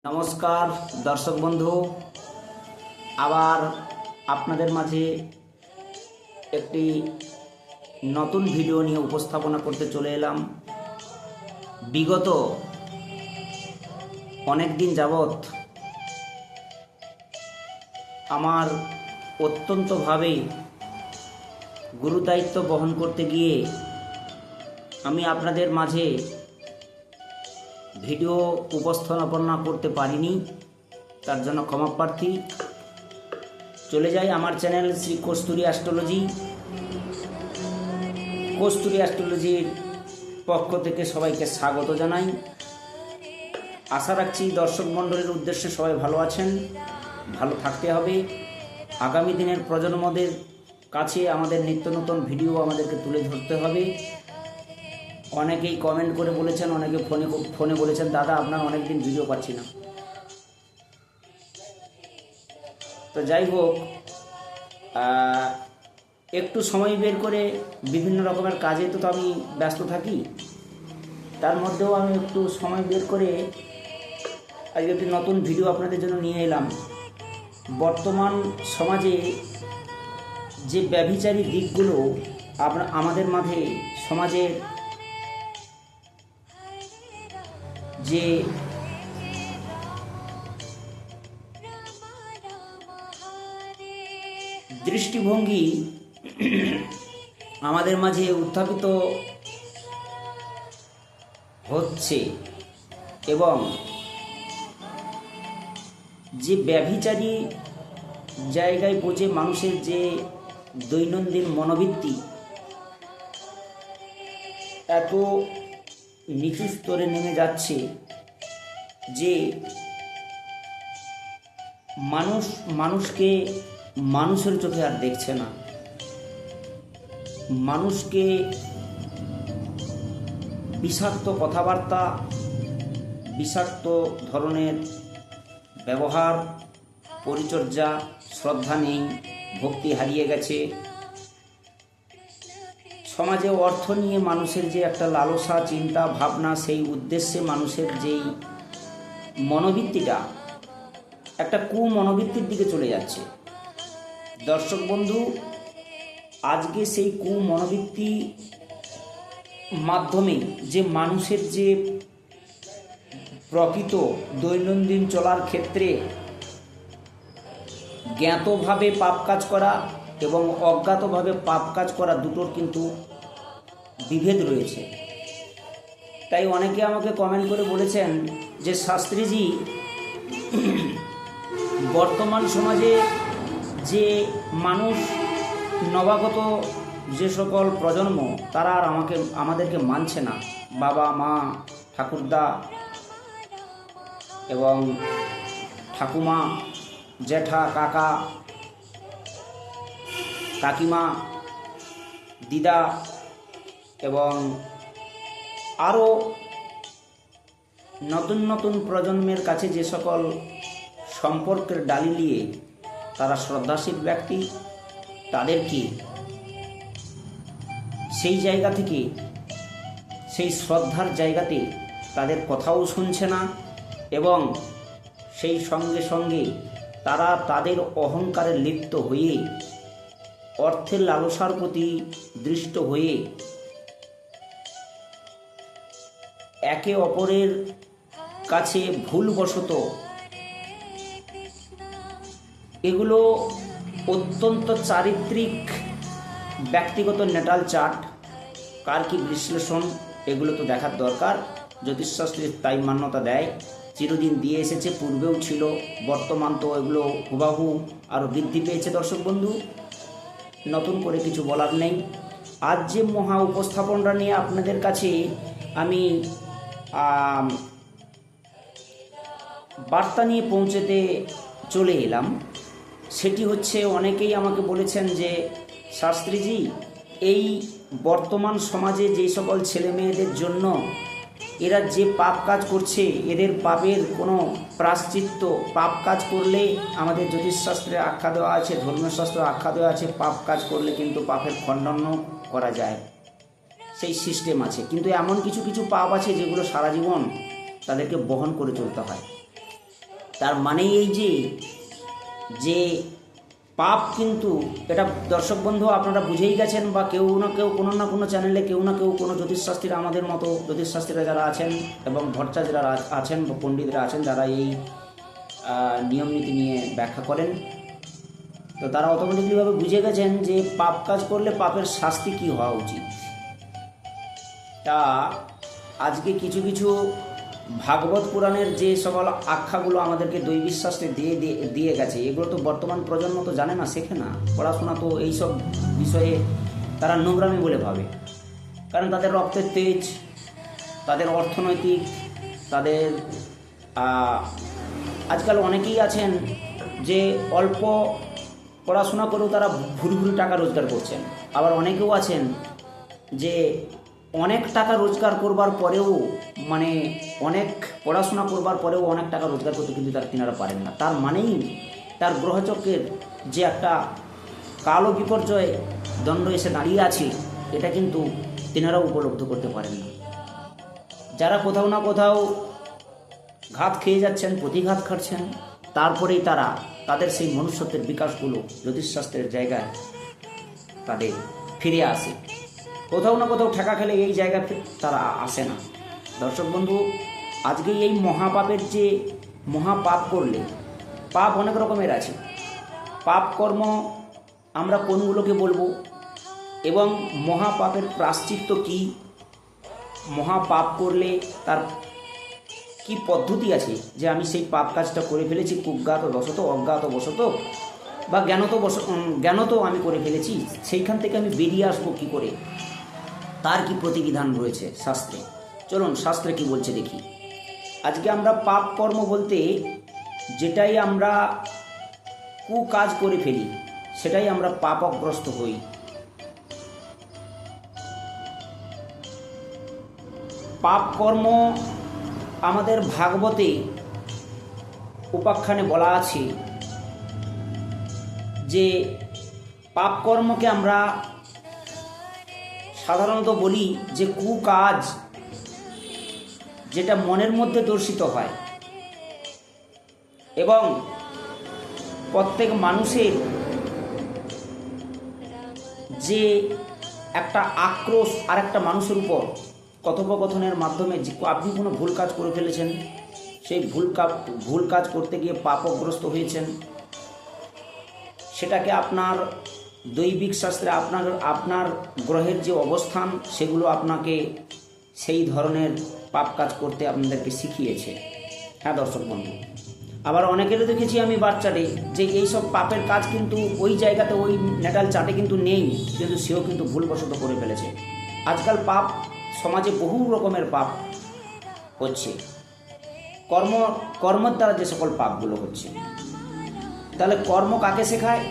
নমস্কার দর্শক বন্ধু, আবার আপনাদের মাঝে একটি নতুন ভিডিও নিয়ে উপস্থাপনা করতে চলে এলাম। বিগত অনেক দিন যাবৎ আমার অত্যন্তভাবে গুরুদায়িত্ব বহন করতে গিয়ে আমি আপনাদের মাঝে ভিডিও উপস্থাপনা করতে পারিনি, তার জন্য ক্ষমা প্রার্থী। চলে যাই আমার চ্যানেল শ্রী কস্তুরী অ্যাস্ট্রোলজি। কস্তুরী অ্যাস্ট্রোলজির পক্ষ থেকে সবাইকে স্বাগত জানাই। আশা রাখছি দর্শক মণ্ডলীর উদ্দেশ্যে সবাই ভালো আছেন, ভালো থাকতে হবে। আগামী দিনের প্রজন্মদের কাছে আমাদের নিত্য নতুন ভিডিও আমাদেরকে তুলে ধরতে হবে। অনেকেই কমেন্ট করে বলেছেন, অনেকে ফোনে বলেছেন, দাদা আপনার অনেক দিন ভিডিও পাচ্ছি না। তো যাই হোক, একটু সময় বের করে বিভিন্ন রকমের কাজে তো আমি ব্যস্ত থাকি, তার মধ্যেও আমি একটু সময় বের করে আজকে একটি নতুন ভিডিও আপনাদের জন্য নিয়ে এলাম। বর্তমান সমাজে যে ব্যভিচারী দিকগুলো আমাদের মাঝে সমাজের যে দৃষ্টিভঙ্গি আমাদের মাঝে উত্থাপিত হচ্ছে এবং যে ব্যভিচারী জায়গায় পৌঁছে মানুষের যে দৈনন্দিন মনোবৃত্তি এত নিচু স্তরে নেমে যাচ্ছে যে মানুষকে মানুষের চোখে আর দেখছে না। মানুষকে বিষাক্ত কথাবার্তা, বিষাক্ত ধরনের ব্যবহার, পরিচর্যা, শ্রদ্ধা নেই, ভক্তি হারিয়ে গেছে। সমাজে অর্থ নিয়ে মানুষের যে একটা লালসা, চিন্তা ভাবনা, সেই উদ্দেশ্যে মানুষের যেই মনোবৃত্তিটা একটা কুমনোবৃত্তির দিকে চলে যাচ্ছে। দর্শক বন্ধু, আজকে সেই কুমনোবৃত্তি মাধ্যমে যে মানুষের যে প্রকৃত দৈনন্দিন চলার ক্ষেত্রে জ্ঞাতভাবে পাপ কাজ করা এবং অজ্ঞাতভাবে পাপ কাজ করা দুটোর কিন্তু বিভেদ রয়েছে। তাই অনেকে আমাকে কমেন্ট করে বলেছেন যে শাস্ত্রীজি, বর্তমান সমাজে যে মানুষ নবাগত যে সকল প্রজন্ম তারা আর আমাদেরকে মানছে না। বাবা মা, ঠাকুরদা এবং ঠাকুমা, জ্যাঠা, কাকা, কাকিমা, দিদা এবং আরও নতুন নতুন প্রজন্মের কাছে যে সকল সম্পর্কের ডালি নিয়ে তারা শ্রদ্ধাশীল ব্যক্তি, তাদেরকে সেই জায়গা থেকে, সেই শ্রদ্ধার জায়গাতে তাদের কথাও শুনছে না এবং সেই সঙ্গে সঙ্গে তারা তাদের অহংকারে লিপ্ত হয়ে, অর্থের লালসার প্রতি দৃষ্ট হয়ে একে অপরের কাছে ভুলবশত এগুলো অত্যন্ত চারিত্রিক, ব্যক্তিগত নেটাল চার্ট, কার কি বিশ্লেষণ, এগুলো তো দেখার দরকার। জ্যোতিষশাস্ত্রে তাই মান্যতা দেয়, চিরদিন দিয়ে এসেছে, পূর্বেও ছিল, বর্তমান তো এগুলো হুবাহু আরও বৃদ্ধি পেয়েছে। দর্শক বন্ধু, নতুন করে কিছু বলার নেই। আজ যে মহা উপস্থাপনটা নিয়ে আপনাদের কাছে আমি বার্তা নিয়ে পৌঁছতে চলে এলাম, সেটি হচ্ছে, অনেকেই আমাকে বলেছেন যে শাস্ত্রীজি, এই বর্তমান সমাজে যে সকল ছেলে মেয়েদের জন্য এরা যে পাপ কাজ করছে, এদের পাপের কোনো প্রায়শ্চিত্ত, পাপ কাজ করলে আমাদের জ্যোতিষশাস্ত্রে আখ্যা দেওয়া আছে, ধর্মশাস্ত্রে আখ্যা দেওয়া আছে, পাপ কাজ করলে কিন্তু পাপের খণ্ডন করা যায়, সেই সিস্টেম আছে। কিন্তু এমন কিছু কিছু পাপ আছে যেগুলো সারা জীবন তাদেরকে বহন করে চলতে হয়। তার মানেই এই যে পাপ কিন্তু, এটা দর্শক বন্ধু আপনারা বুঝেই গেছেন, বা কেউ না কেউ কোনো না কোনো চ্যানেলে কেউ না কেউ কোনো জ্যোতিষশাস্ত্রীরা, আমাদের মতো জ্যোতিষশাস্ত্রীরা যারা আছেন এবং ভট্টাচার্যরা আছেন বা পণ্ডিতরা আছেন যারা এই নিয়ম নীতি নিয়ে ব্যাখ্যা করেন, তো তারা অটোমেটিকলিভাবে বুঝে গেছেন যে পাপ কাজ করলে পাপের শাস্তি কী হওয়া উচিত। তা আজকে কিছু কিছু ভাগবত পুরাণের যে সকল আখ্যাগুলো আমাদেরকে দৈবিক শাস্ত্রে দিয়ে গেছে, এগুলো তো বর্তমান প্রজন্ম তো জানে না, শেখে না, পড়াশোনা তো এইসব বিষয়ে তারা নোংরামি বলে ভাবে। কারণ তাদের রক্তের তেজ, তাদের অর্থনৈতিক, তাদের আজকাল অনেকেই আছেন যে অল্প পড়াশোনা করেও তারা ভুরি ভুরি টাকা রোজগার করছেন। আবার অনেকেও আছেন যে অনেক টাকা রোজগার করবার পরেও, মানে অনেক পড়াশোনা করবার পরেও অনেক টাকা রোজগার করতে কিন্তু তিনারা পারেন না। তার মানেই তার গ্রহচক্রের যে একটা কালো বিপর্যয় দণ্ড এসে দাঁড়িয়ে আছে, এটা কিন্তু তিনারাও উপলব্ধ করতে পারেন না। যারা কোথাও না কোথাও ঘাত খেয়ে যাচ্ছেন, প্রতিঘাত খাচ্ছেন, তারপরেই তাদের সেই মনুষ্যত্বের বিকাশগুলো জ্যোতিষশাস্ত্রের জায়গায় তাদের ফিরে আসে। কোথাও না কোথাও ঠেকা খেলে এই জায়গাতে তারা আসে না। দর্শক বন্ধু, আজকে এই মহাপাপের যে মহাপাপ করলে, পাপ অনেক রকমের আছে, পাপ কর্ম আমরা কোনগুলোকে বলবো এবং মহাপাপের প্রায়শ্চিত্ত কী, মহাপাপ করলে তার কি পদ্ধতি আছে যে আমি সেই পাপ কাজটা করে ফেলেছি কুজ্ঞাতবশত, অজ্ঞাতবশত বা জ্ঞানত আমি করে ফেলেছি, সেইখান থেকে আমি বেরিয়ে আসবো কী করে, তার কি প্রতিবিধান রয়েছে শাস্ত্রে। চলুন শাস্ত্রে কি বলছে দেখি। আজকে আমরা পাপ কর্ম বলতে যেটাই আমরা কুকাজ করে ফেলি সেটাই আমরা পাপগ্রস্ত হই। পাপ কর্ম আমাদের ভাগবতে উপাখ্যানে বলা আছে যে পাপ কর্মকে আমরা সাধারণত বলি যে কুকাজ, যেটা মনের মধ্যে দর্শিত হয় এবং প্রত্যেক মানুষের যে একটা আক্রোশ আর একটা মানুষের উপর কথোপকথনের মাধ্যমে, যে আপনি কোনো ভুল কাজ করে ফেলেছেন, সেই ভুল কাজ করতে গিয়ে পাপগ্রস্ত হয়েছেন, সেটাকে আপনার দৈবিক শাস্ত্রে আপনার গ্রহের যে অবস্থান সেগুলো আপনাকে সেই ধরনের পাপ কাজ করতে আপনাদেরকে শিখিয়েছে। হ্যাঁ দর্শক বন্ধু, আবার অনেকেরও দেখেছি আমি বাচ্চারে যে এইসব পাপের কাজ কিন্তু ওই জায়গাতে, ওই নেটাল চাটে কিন্তু নেই, কিন্তু সেও কিন্তু ভুলবশত করে ফেলেছে। আজকাল পাপ সমাজে বহু রকমের পাপ হচ্ছে, কর্মের দ্বারা যে সকল পাপগুলো হচ্ছে। তাহলে কর্ম কাকে শেখায়?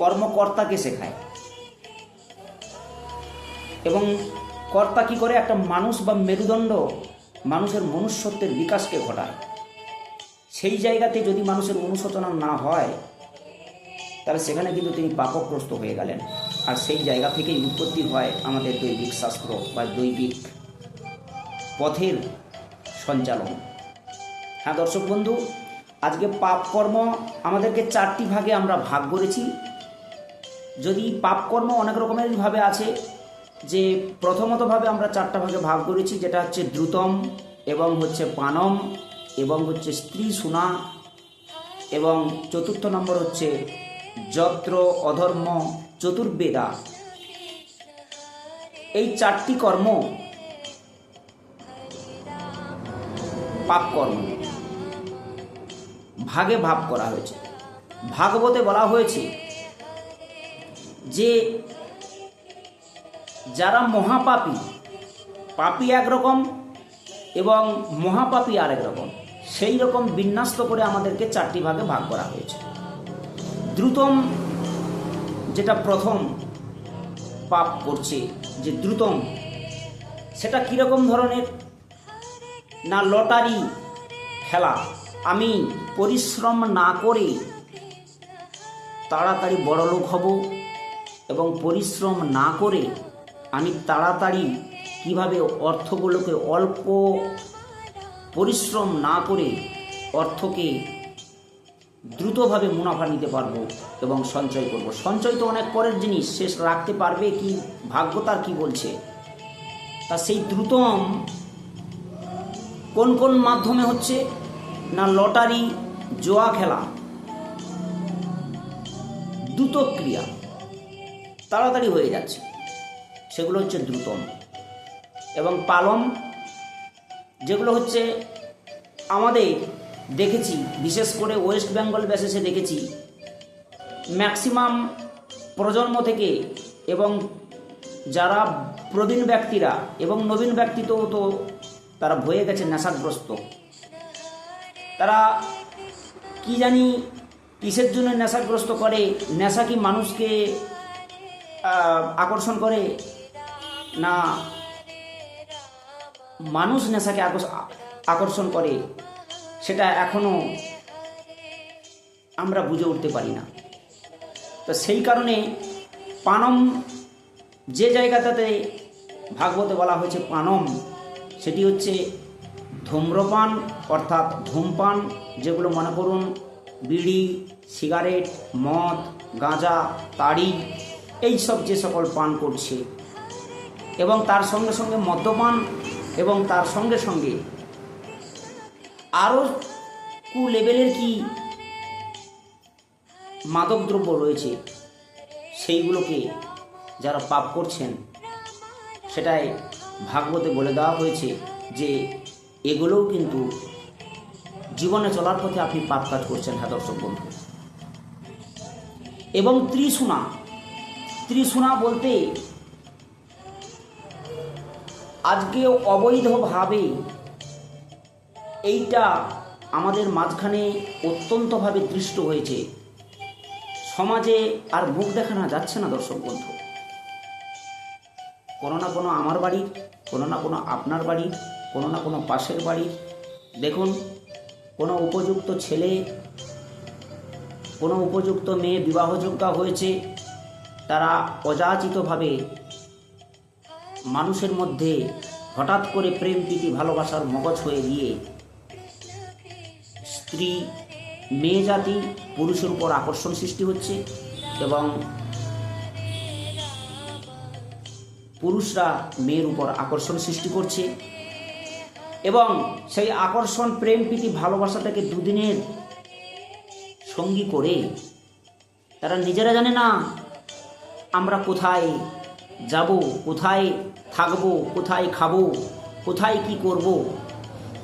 কর্মকর্তাকে শেখায়। এবং কর্তা কি করে? একটা মানুষ বা মেরুদণ্ড, মানুষের মনুষ্যত্বের বিকাশকে ঘটায়। সেই জায়গাতে যদি মানুষের অনুশোচনা না হয় তাহলে সেখানে কিন্তু তিনি পাপগ্রস্ত হয়ে গেলেন। আর সেই জায়গা থেকেই উৎপত্তি হয় আমাদের দৈবিক শাস্ত্র বা দৈবিক পথের সঞ্চালন। হ্যাঁ দর্শক বন্ধু, আজকে পাপ কর্ম আমাদেরকে 4টি ভাগে আমরা ভাগ করেছি। যদি পাপ কর্ম অনেক রকমের ভাবে আছে, যে প্রথমতভাবে আমরা 4টা ভাগে ভাগ করেছি, যেটা হচ্ছে দ্রুতম এবং হচ্ছে পানম এবং হচ্ছে স্ত্রী সুনা, এবং 4র্থ নম্বর হচ্ছে যত্র অধর্ম চতুর্বেদা। এই 4টি কর্ম পাপ কর্ম ভাগে ভাগ করা হয়েছে। ভাগবতে বলা হয়েছে যে যারা মহাপাপী, পাপী একরকম এবং মহাপাপী আরেক রকম, সেই রকম বিন্যস্ত করে আমাদেরকে 4টি ভাগে ভাগ করা হয়েছে। দ্রুতম, যেটা প্রথম পাপ করছে, যে দ্রুতম, সেটা কীরকম ধরনের না, লটারি খেলা। আমি পরিশ্রম না করে তাড়াতাড়ি বড়লোক হব এবং পরিশ্রম না করে আমি তাড়াতাড়ি কিভাবে অর্থগুলোকে অল্প পরিশ্রম না করে অর্থকে দ্রুতভাবে মুনাফা নিতে পারবো এবং সঞ্চয় করব। সঞ্চয় তো অনেক পরের জিনিস, শেষ রাখতে পারবে কি ভাগ্য তার কি বলছে। তা সেই দ্রুতম কোন কোন মাধ্যমে হচ্ছে না, লটারি, জোয়া খেলা, দ্রুত ক্রিয়া, তাড়াতাড়ি হয়ে যাচ্ছে, সেগুলো হচ্ছে দ্রুতম। এবং পালম, যেগুলো হচ্ছে আমাদের দেখেছি, বিশেষ করে ওয়েস্ট বেঙ্গল বেসিসে দেখেছি ম্যাক্সিমাম প্রজন্ম থেকে, এবং যারা প্রবীণ ব্যক্তিরা এবং নবীন ব্যক্তি তো তারা হয়ে গেছে নেশাগ্রস্ত। তারা কি জানি কিসের জন্য নেশাগ্রস্ত করে। নেশা কি মানুষকে আকর্ষণ করে না মানুষ নেশাকে আকর্ষণ করে, সেটা এখনো আমরা বুঝে উঠতে পারি না। তো সেই কারণে পানম, যে জায়গাটাতে ভাগবতে বলা হয়েছে পানম, সেটি হচ্ছে ধূম্রপান, অর্থাৎ ধূমপান, যেগুলো মনে করুন বিড়ি, সিগারেট, মদ, গাঁজা, তাড়ি, এইসব যে সকল পান করছে, এবং তার সঙ্গে সঙ্গে মদ্যপান, এবং তার সঙ্গে সঙ্গে আরও লেভেলের কি মাদকদ্রব্য রয়েছে, সেইগুলোকে যারা পাপ করছেন, সেটাই ভাগবতে বলে দেওয়া হয়েছে যে এগুলোও কিন্তু জীবনে চলার পথে আপনি পাপ কাজ করছেন। হ্যাঁ দর্শক বন্ধু, এবং ত্রিশুনা বলতে আজকে অবৈধভাবে এইটা আমাদের মাঝখানে অত্যন্তভাবে দৃষ্ট হয়েছে। সমাজে আর মুখ দেখানো যাচ্ছে না দর্শক বন্ধু। কোনো না কোনো আমার বাড়ির, কোনো না কোনো আপনার বাড়ির, কোনো না কোনো পাশের বাড়ির, দেখুন কোনো উপযুক্ত ছেলে, কোনো উপযুক্ত মেয়ে বিবাহযোগ্যা হয়েছে, তারা অযাচিতভাবে মানুষের মধ্যে হঠাৎ করে প্রেম প্রীতি ভালোবাসার মগজ হয়ে গিয়ে স্ত্রী, মেয়ে জাতি পুরুষের উপর আকর্ষণ সৃষ্টি হচ্ছে, এবং পুরুষরা মেয়ের উপর আকর্ষণ সৃষ্টি করছে, এবং সেই আকর্ষণ, প্রেম প্রীতি ভালোবাসাটাকে দুদিনের সঙ্গী করে তারা নিজেরা জানে না আমরা কোথায় যাব, কোথায় থাকবো, কোথায় খাবো, কোথায় কি করব।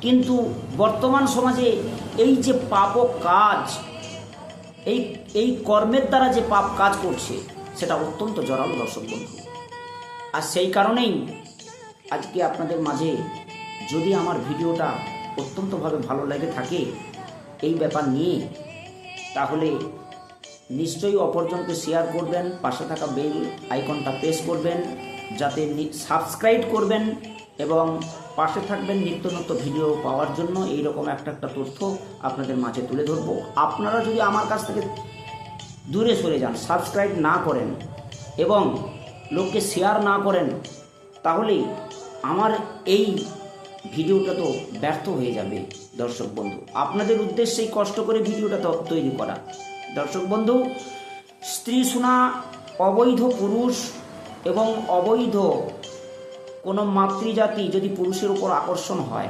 কিন্তু বর্তমান সমাজে এই যে পাপ কাজ, এই কর্মের দ্বারা যে পাপ কাজ করছে, সেটা অত্যন্ত জোরালো দর্শক বন্ধু। আর সেই কারণেই আজকে আপনাদের মাঝে, যদি আমার ভিডিওটা অত্যন্তভাবে ভালো লেগে থাকে এই ব্যাপার নিয়ে, তাহলে নিশ্চয়ই অপরজনকে শেয়ার করবেন, পাশে থাকা বেল আইকনটা প্রেস করবেন, যাতে সাবস্ক্রাইব করবেন, এবং পাশে থাকবেন নিত্য নতুন ভিডিও পাওয়ার জন্য। এইরকম একটা তথ্য আপনাদের মাঝে তুলে ধরবো। আপনারা যদি আমার কাছ থেকে দূরে সরে যান, সাবস্ক্রাইব না করেন এবং লোককে শেয়ার না করেন, তাহলে আমার এই ভিডিওটা তো ব্যর্থ হয়ে যাবে দর্শক বন্ধু। আপনাদের উদ্দেশ্যেই কষ্ট করে ভিডিওটা তৈরি করা। দর্শক বন্ধু, স্ত্রী শোনা, অবৈধ পুরুষ এবং অবৈধ কোনো মাতৃজাতি যদি পুরুষের উপর আকর্ষণ হয়,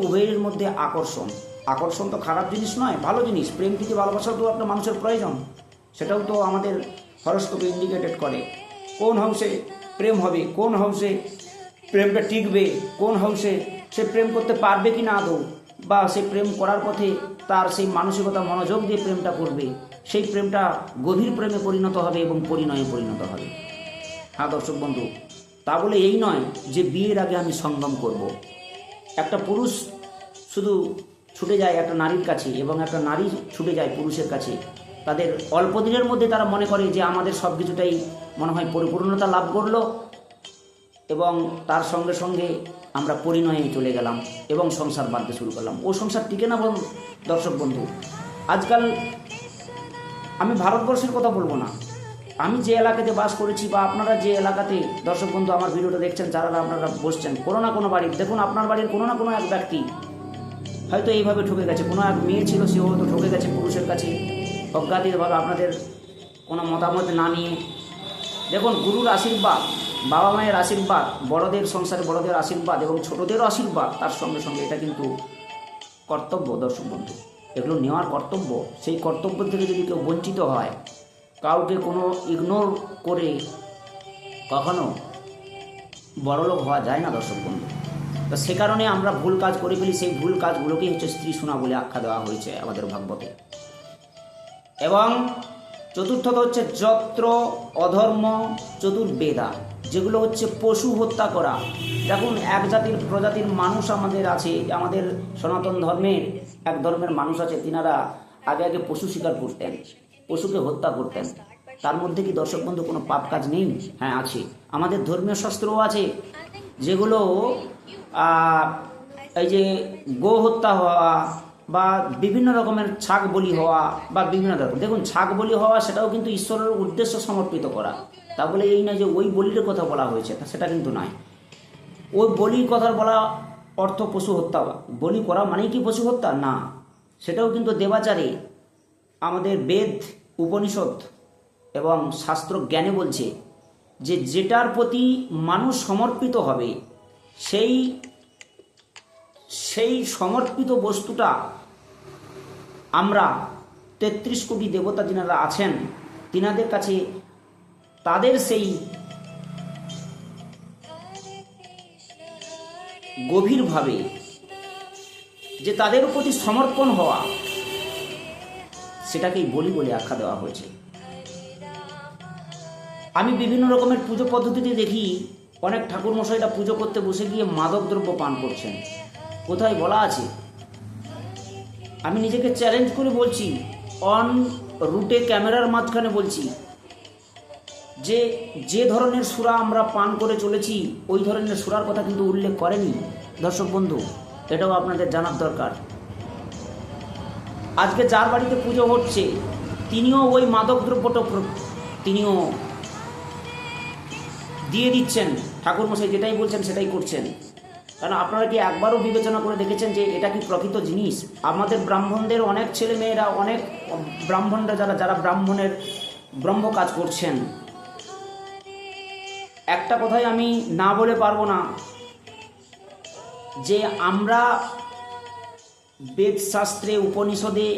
উভয়ের মধ্যে আকর্ষণ তো খারাপ জিনিস নয়, ভালো জিনিস। প্রেম থেকে ভালোবাসাও তো একটা মানুষের প্রয়োজন, সেটাও তো আমাদের হরস্কোপে ইন্ডিকেটেড করে। কোন হাউসে প্রেম হবে, কোন হাউসে প্রেমটা টিকবে, কোন হাউসে সে প্রেম করতে পারবে কি না আদৌ, বা সে প্রেম করার পথে তার সেই মানসিকতা মনোযোগ দিয়ে প্রেমটা করবে, সেই প্রেমটা গভীর প্রেমে পরিণত হবে এবং পরিণয়ে পরিণত হবে। হ্যাঁ দর্শক বন্ধু, তা বলে এই নয় যে বিয়ের আগে আমি সঙ্গম করব। একটা পুরুষ শুধু ছুটে যায় একটা নারীর কাছে, এবং একটা নারী ছুটে যায় পুরুষের কাছে। তাদের অল্প দিনের মধ্যে তারা মনে করে যে আমাদের সব কিছুটাই মনে হয় পরিপূর্ণতা লাভ করলো, এবং তার সঙ্গে সঙ্গে আমরা পরিণয়ে চলে গেলাম এবং সংসার বাঁধতে শুরু করলাম। ও সংসার টিকে না দর্শক বন্ধু। আজকাল আমি ভারতবর্ষের কথা বলবো না, আমি যে এলাকাতে বাস করেছি, বা আপনারা যে এলাকাতে দর্শক বন্ধু আমার ভিডিওটা দেখছেন, যারা আপনারা বসছেন, কোনো না কোনো বাড়ির, দেখুন আপনার বাড়ির কোনো না কোনো এক ব্যক্তি হয়তো এইভাবে ঠকে গেছে, কোনো এক মেয়ে ছিল সেও হয়তো ঠকে গেছে পুরুষের কাছে অজ্ঞাতভাবে, আপনাদের কোনো মতামত না নিয়ে। দেখুন, গুরুর আশীর্বাদ, বাবা মায়ের আশীর্বাদ, বড়দের সংসারে বড়দের আশীর্বাদ এবং ছোটদেরও আশীর্বাদ, তার সঙ্গে সঙ্গে এটা কিন্তু কর্তব্য দর্শক বন্ধু, এগুলো নেওয়ার কর্তব্য। সেই কর্তব্য থেকে যদি কেউ বঞ্চিত হয়, কাউকে কোনো ইগনোর করে কখনো বড়লোক হওয়া যায় না দর্শক বন্ধু। তো সে কারণে আমরা ভুল কাজ করে ফেলি, সেই ভুল কাজগুলোকেই হচ্ছে স্ত্রী শোনা বলে আখ্যা দেওয়া হয়েছে আমাদের ভাগবতে। এবং চতুর্থত হচ্ছে যত্র অধর্ম চতুর্বেদা, যেগুলো হচ্ছে পশু হত্যা করা। দেখুন, এক জাতির প্রজাতির মানুষ আমাদের আছে, আমাদের সনাতন ধর্মের এক ধর্মের মানুষ আছে, তিনারা আগে আগে পশু শিকার করতেন, পশুকে হত্যা করতেন। তার মধ্যে কি দর্শক বন্ধু কোনো পাপ কাজ নেই? হ্যাঁ আছে, আমাদের ধর্মীয় শাস্ত্রও আছে, যেগুলো এই যে গো হত্যা হওয়া বা বিভিন্ন রকমের ছাগ বলি হওয়া বা বিভিন্ন রকম, দেখুন ছাগ বলি হওয়া সেটাও কিন্তু ঈশ্বরের উদ্দেশ্য সমর্পিত করা। তা বলে এই নয় যে ওই বলির কথা বলা হয়েছে, সেটা কিন্তু নয়। ওই বলির কথা বলা অর্থ পশু হত্যা, বলি করা মানেই কি পশু হত্যা? না, সেটাও কিন্তু দেবাচারে আমাদের বেদ, উপনিষদ এবং শাস্ত্র জ্ঞানে বলছে যে যেটার প্রতি মানুষ সমর্পিত হবে সেই সমর্পিত বস্তুটা আমরা ৩৩ কোটি দেবতা যিনারা আছেন তিনাদের কাছে তাদের সেই গভীরভাবে যে তাদের প্রতি সমর্পণ হওয়া, সেটাকেই বলি বলে আখ্যা দেওয়া হয়েছে। আমি বিভিন্ন রকমের পুজো পদ্ধতিতে দেখি অনেক ঠাকুরমশাইরা পুজো করতে বসে গিয়ে মাদক দ্রব্য পান করছেন। কোথায় বলা আছে? আমি নিজেকে চ্যালেঞ্জ করে বলছি, অন রুটে ক্যামেরার মাঝখানে বলছি, যে ধরনের সুরা আমরা পান করে চলেছি ওই ধরনের সুরার কথা কিন্তু উল্লেখ করেনি দর্শক বন্ধু, এটাও আপনাদের জানার দরকার। আজকে যার বাড়িতে পুজো হচ্ছে তিনিও ওই মাদক দ্রব্যটা তিনিও দিয়ে দিচ্ছেন, ঠাকুরমশাই যেটাই বলছেন সেটাই করছেন। কারণ আপনারা কি একবারও বিবেচনা করে দেখেছেন যে এটা কি প্রকৃত জিনিস? আমাদের ব্রাহ্মণদের অনেক ছেলে মেয়েরা, অনেক ব্রাহ্মণরা যারা ব্রাহ্মণের ব্রহ্ম কাজ করছেন, একটা কথাই আমি না বলে পারবো না যে আমরা বেদশাস্ত্রে, উপনিষদে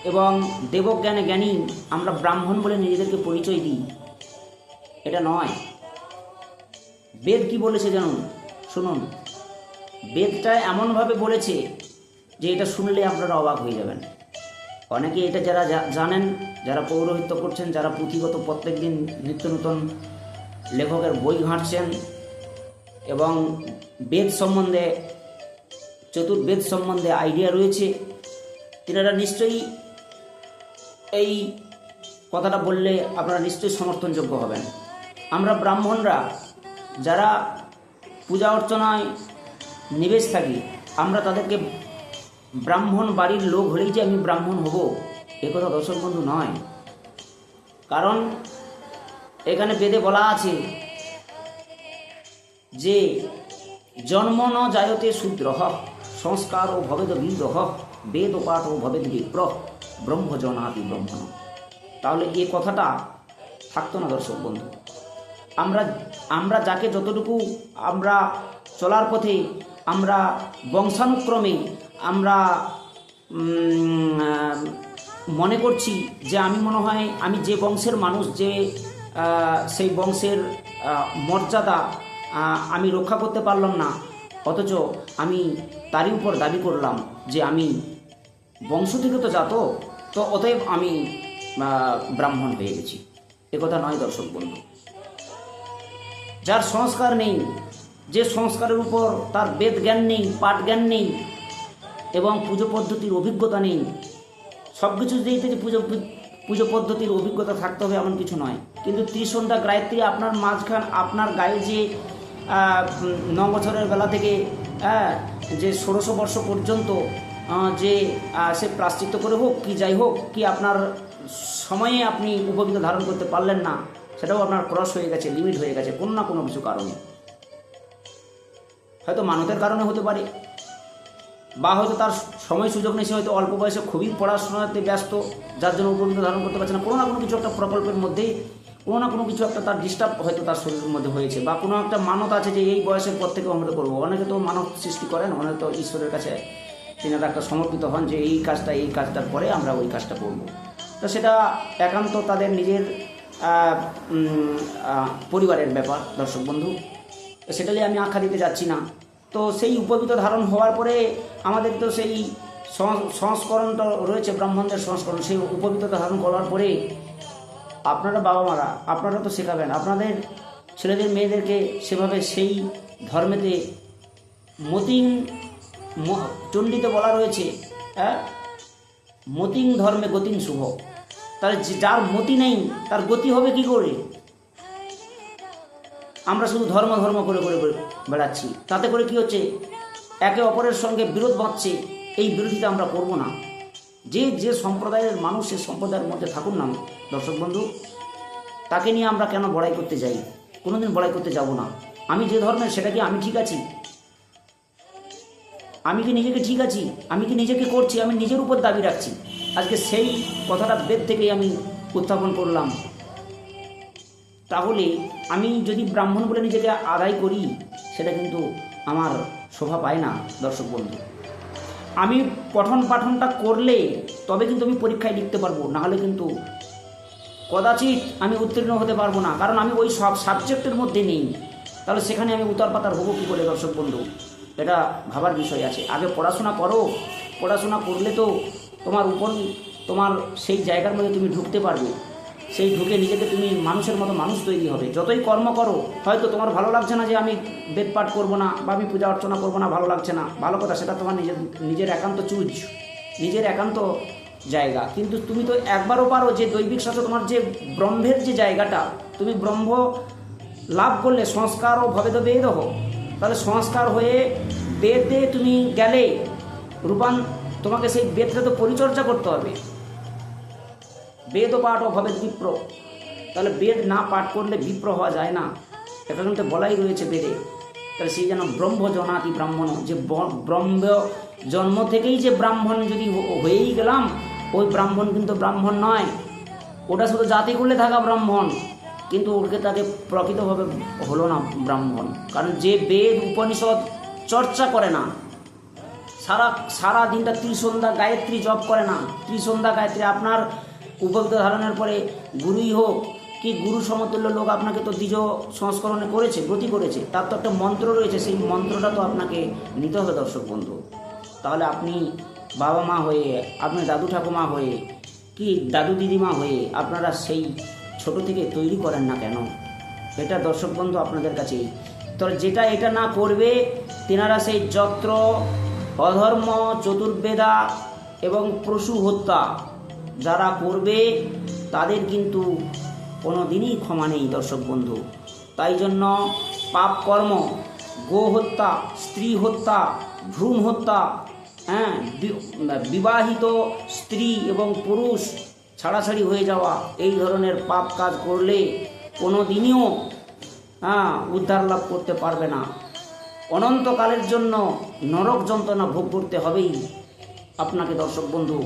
এবং দেবজ্ঞানে জ্ঞানী আমরা ব্রাহ্মণ বলে নিজেদেরকে পরিচয় দিই, এটা নয়। বেদ কি বলেছে জানুন, শুনুন। বেদটা এমনভাবে বলেছে যে এটা শুনলে আপনারা অবাক হয়ে যাবেন। অনেকে এটা যারা জানেন, যারা পৌরোহিত্য করছেন, যারা পুঁথিগত প্রত্যেক দিন নিত্য নূতন লেখকের বই ঘাঁটছেন এবং বেদ সম্বন্ধে, চতুর্বেদ সম্বন্ধে আইডিয়া রয়েছে, তিনারা নিশ্চয়ই এই কথাটা বললে আপনারা নিশ্চয়ই সমর্থনযোগ্য হবেন। আমরা ব্রাহ্মণরা যারা পূজা অর্চনায় নিবেশ থাকি, আমরা তাদেরকে ব্রাহ্মণ বাড়ির লোক হলেই যে আমি ব্রাহ্মণ হব এ কথা দর্শক বন্ধু নয়। কারণ এখানে বেদে বলা আছে যে জন্ম ন জায়তে শূদ্রঃ সংস্কার ও ভবেদ বিদঃ বেদ পাঠ ও ভবেদ বিপ্রঃ ব্রহ্মজনাতি ব্রহ্মণ। তাহলে এই কথাটা থাকতো না দর্শক বন্ধু। আমরা যাকে যতটুকু আমরা চলার পথে আমরা বংশানুক্রমে আমরা মনে করছি যে আমি মনে হয় আমি যে বংশের মানুষ, যে সেই বংশের মর্যাদা আমি রক্ষা করতে পারলাম না, অথচ আমি তারই উপর দাবি করলাম যে আমি বংশ থেকে তো জাত, তো অতএব আমি ব্রাহ্মণ হয়ে গেছি। একথা নয় দর্শক বন্ধু। যার সংস্কার নেই, যে সংস্কারের উপর তার বেদ জ্ঞান নেই, পাঠ জ্ঞান নেই এবং পুজো পদ্ধতির অভিজ্ঞতা নেই, সব কিছু দিয়েই থেকে পুজো পদ্ধতির অভিজ্ঞতা থাকতে হবে এমন কিছু নয়। কিন্তু ত্রিসন্ধ্যা গায়ত্রী আপনার মাঝখান, আপনার গায়ে যে 9 বছরের বেলা থেকে যে 16 বর্ষ পর্যন্ত যে সে প্রায়শ্চিত্ত করে হোক কি যাই হোক, কি আপনার সময়ে আপনি উপবিধ ধারণ করতে পারলেন না, সেটাও আপনার ক্রস হয়ে গেছে, লিমিট হয়ে গেছে কোনো না কোনো কিছু কারণে, হয়তো মানতের কারণে হতে পারে, বা হয়তো তার সময় সুযোগ নেই, সে হয়তো অল্প বয়সে খুবই পড়াশোনাতে ব্যস্ত, যার জন্য উপবৃত্ত ধারণ করতে পারছে না। কোনো না কোনো কিছু একটা প্রকল্পের মধ্যেই কোনো না কোনো কিছু একটা তার ডিস্টার্ব হয়তো তার শরীরের মধ্যে হয়েছে, বা কোনো একটা মানত আছে যে এই বয়সের পর থেকে আমরা করবো। অনেকে তো মানত সৃষ্টি করেন, অনেকে তো ঈশ্বরের কাছে তিনারা একটা সমর্পিত হন যে এই কাজটার পরে আমরা ওই কাজটা করব। তো সেটা একান্ত তাদের নিজের পরিবারের ব্যাপার দর্শক বন্ধু, সেটা নিয়ে আমি আখ্যা দিতে যাচ্ছি না। তো সেই উপবৃত্ত ধারণ হওয়ার পরে আমাদের তো সেই সংস্করণটা রয়েছে, ব্রাহ্মণদের সংস্করণ। সেই উপবৃত্ত ধারণ করার পরে আপনারা বাবা মারা আপনারা তো শেখাবেন আপনাদের ছেলেদের মেয়েদেরকে সেভাবে সেই ধর্মেতে মতিন, চণ্ডীতে বলা রয়েছে, হ্যাঁ, মতিন ধর্মে গতিন শুভ। তাহলে যার মতি নেই তার গতি হবে কি করে? আমরা শুধু ধর্ম ধর্ম করে করে বেড়াচ্ছি, তাতে করে কি হচ্ছে? একে অপরের সঙ্গে বিরোধ বাঁধছে। এই বিরোধিতা আমরা করব না। যে সম্প্রদায়ের মানুষ সে সম্প্রদায়ের মধ্যে থাকুন না দর্শক বন্ধু, তাকে নিয়ে আমরা কেন বড়াই করতে যাই? কোনোদিন বড়াই করতে যাব না। আমি যে ধর্মের সেটা কি আমি ঠিক আছি? আমি কি নিজেকে ঠিক আছি? আমি কি নিজেকে করছি? আমি নিজের উপর দাবি রাখছি। আজকে সেই কথাটা বেদ থেকেই আমি উত্থাপন করলাম। তাহলে আমি যদি ব্রাহ্মণ বলে নিজেকে আদায় করি, সেটা কিন্তু আমার শোভা পায় না দর্শক বন্ধু। আমি পঠন পাঠনটা করলে তবে কিন্তু আমি পরীক্ষায় লিখতে পারবো, নাহলে কিন্তু কদাচিৎ আমি উত্তীর্ণ হতে পারবো না, কারণ আমি ওই সব সাবজেক্টের মধ্যে নেই। তাহলে সেখানে আমি উতার পাতার হবো কী করে দর্শক বন্ধু? এটা ভাবার বিষয় আছে। আগে পড়াশোনা করো, পড়াশোনা করলে তো তোমার সেই জায়গার মধ্যে তুমি ঢুকতে পারবে। সেই ঢুকে নিজেকে তুমি মানুষের মতো মানুষ তৈরি হবে। যতই কর্ম করো, হয়তো তোমার ভালো লাগছে না যে আমি বেদ পাঠ করবো না বা আমি পূজা অর্চনা করবো না, ভালো লাগছে না, ভালো কথা, সেটা তোমার নিজের একান্ত চুজ, নিজের একান্ত জায়গা। কিন্তু তুমি তো একবারও পারো যে দৈবিক শাস্ত্র তোমার যে ব্রহ্মের যে জায়গাটা, তুমি ব্রহ্ম লাভ করলে সংস্কারও ভবে তো বেদ হো। তাহলে সংস্কার হয়ে বেদে তুমি গেলে তোমাকে সেই বেদটা তো পরিচর্যা করতে হবে। বেদ পাঠ ও ভবে বিপ্র। তাহলে বেদ না পাঠ করলে বিপ্র হওয়া যায় না, এটা কিন্তু বলাই রয়েছে বেদে। তাহলে সেই যেন ব্রহ্ম জনাতি ব্রাহ্মণ, যে ব্রহ্ম জন্ম থেকেই যে ব্রাহ্মণ যদি হয়েই গেলাম, ওই ব্রাহ্মণ কিন্তু ব্রাহ্মণ নয়, ওটা শুধু জাতি করলে থাকা ব্রাহ্মণ, কিন্তু ওকে তাকে প্রকৃতভাবে হলো না ব্রাহ্মণ। কারণ যে বেদ উপনিষদ চর্চা করে না, সারা দিনটা ত্রিসন্ধ্যা গায়ত্রী জপ করে না, ত্রিসন্ধ্যা গায়ত্রী, আপনার উপবৃত্ত ধারণের পরে গুরুই হোক কি গুরু সমতুল্য লোক আপনাকে তো দ্বিজ সংস্করণে করেছে, ব্রতী করেছে, তার তো একটা মন্ত্র রয়েছে, সেই মন্ত্রটা তো আপনাকে নিতে হবে দর্শক বন্ধু। তাহলে আপনি বাবা মা হয়ে, আপনি দাদু ঠাকুমা হয়ে কি দাদু দিদিমা হয়ে আপনারা সেই ছোট থেকে তৈরি করেন না কেন? এটা দর্শক বন্ধু আপনাদের কাছেই। তো যেটা এটা না করবে, তেনারা সেই যত্র অধর্ম, চতুর্বেদা এবং পশু হত্যা যারা করবে, তাদের কিন্তু কোনো দিনই ক্ষমা নেই দর্শক বন্ধু। তাই জন্য পাপ কর্ম, গো হত্যা, স্ত্রী হত্যা, ভ্রূণ হত্যা, হ্যাঁ, বিবাহিত স্ত্রী এবং পুরুষ ছাড়াছাড়ি হয়ে যাওয়া, এই ধরনের পাপ কাজ করলে কোনো দিনও উদ্ধার লাভ করতে পারবে না। অনন্তকালের জন্য নরক যন্ত্রণা ভোগ করতে হবেই আপনাকে দর্শক বন্ধু।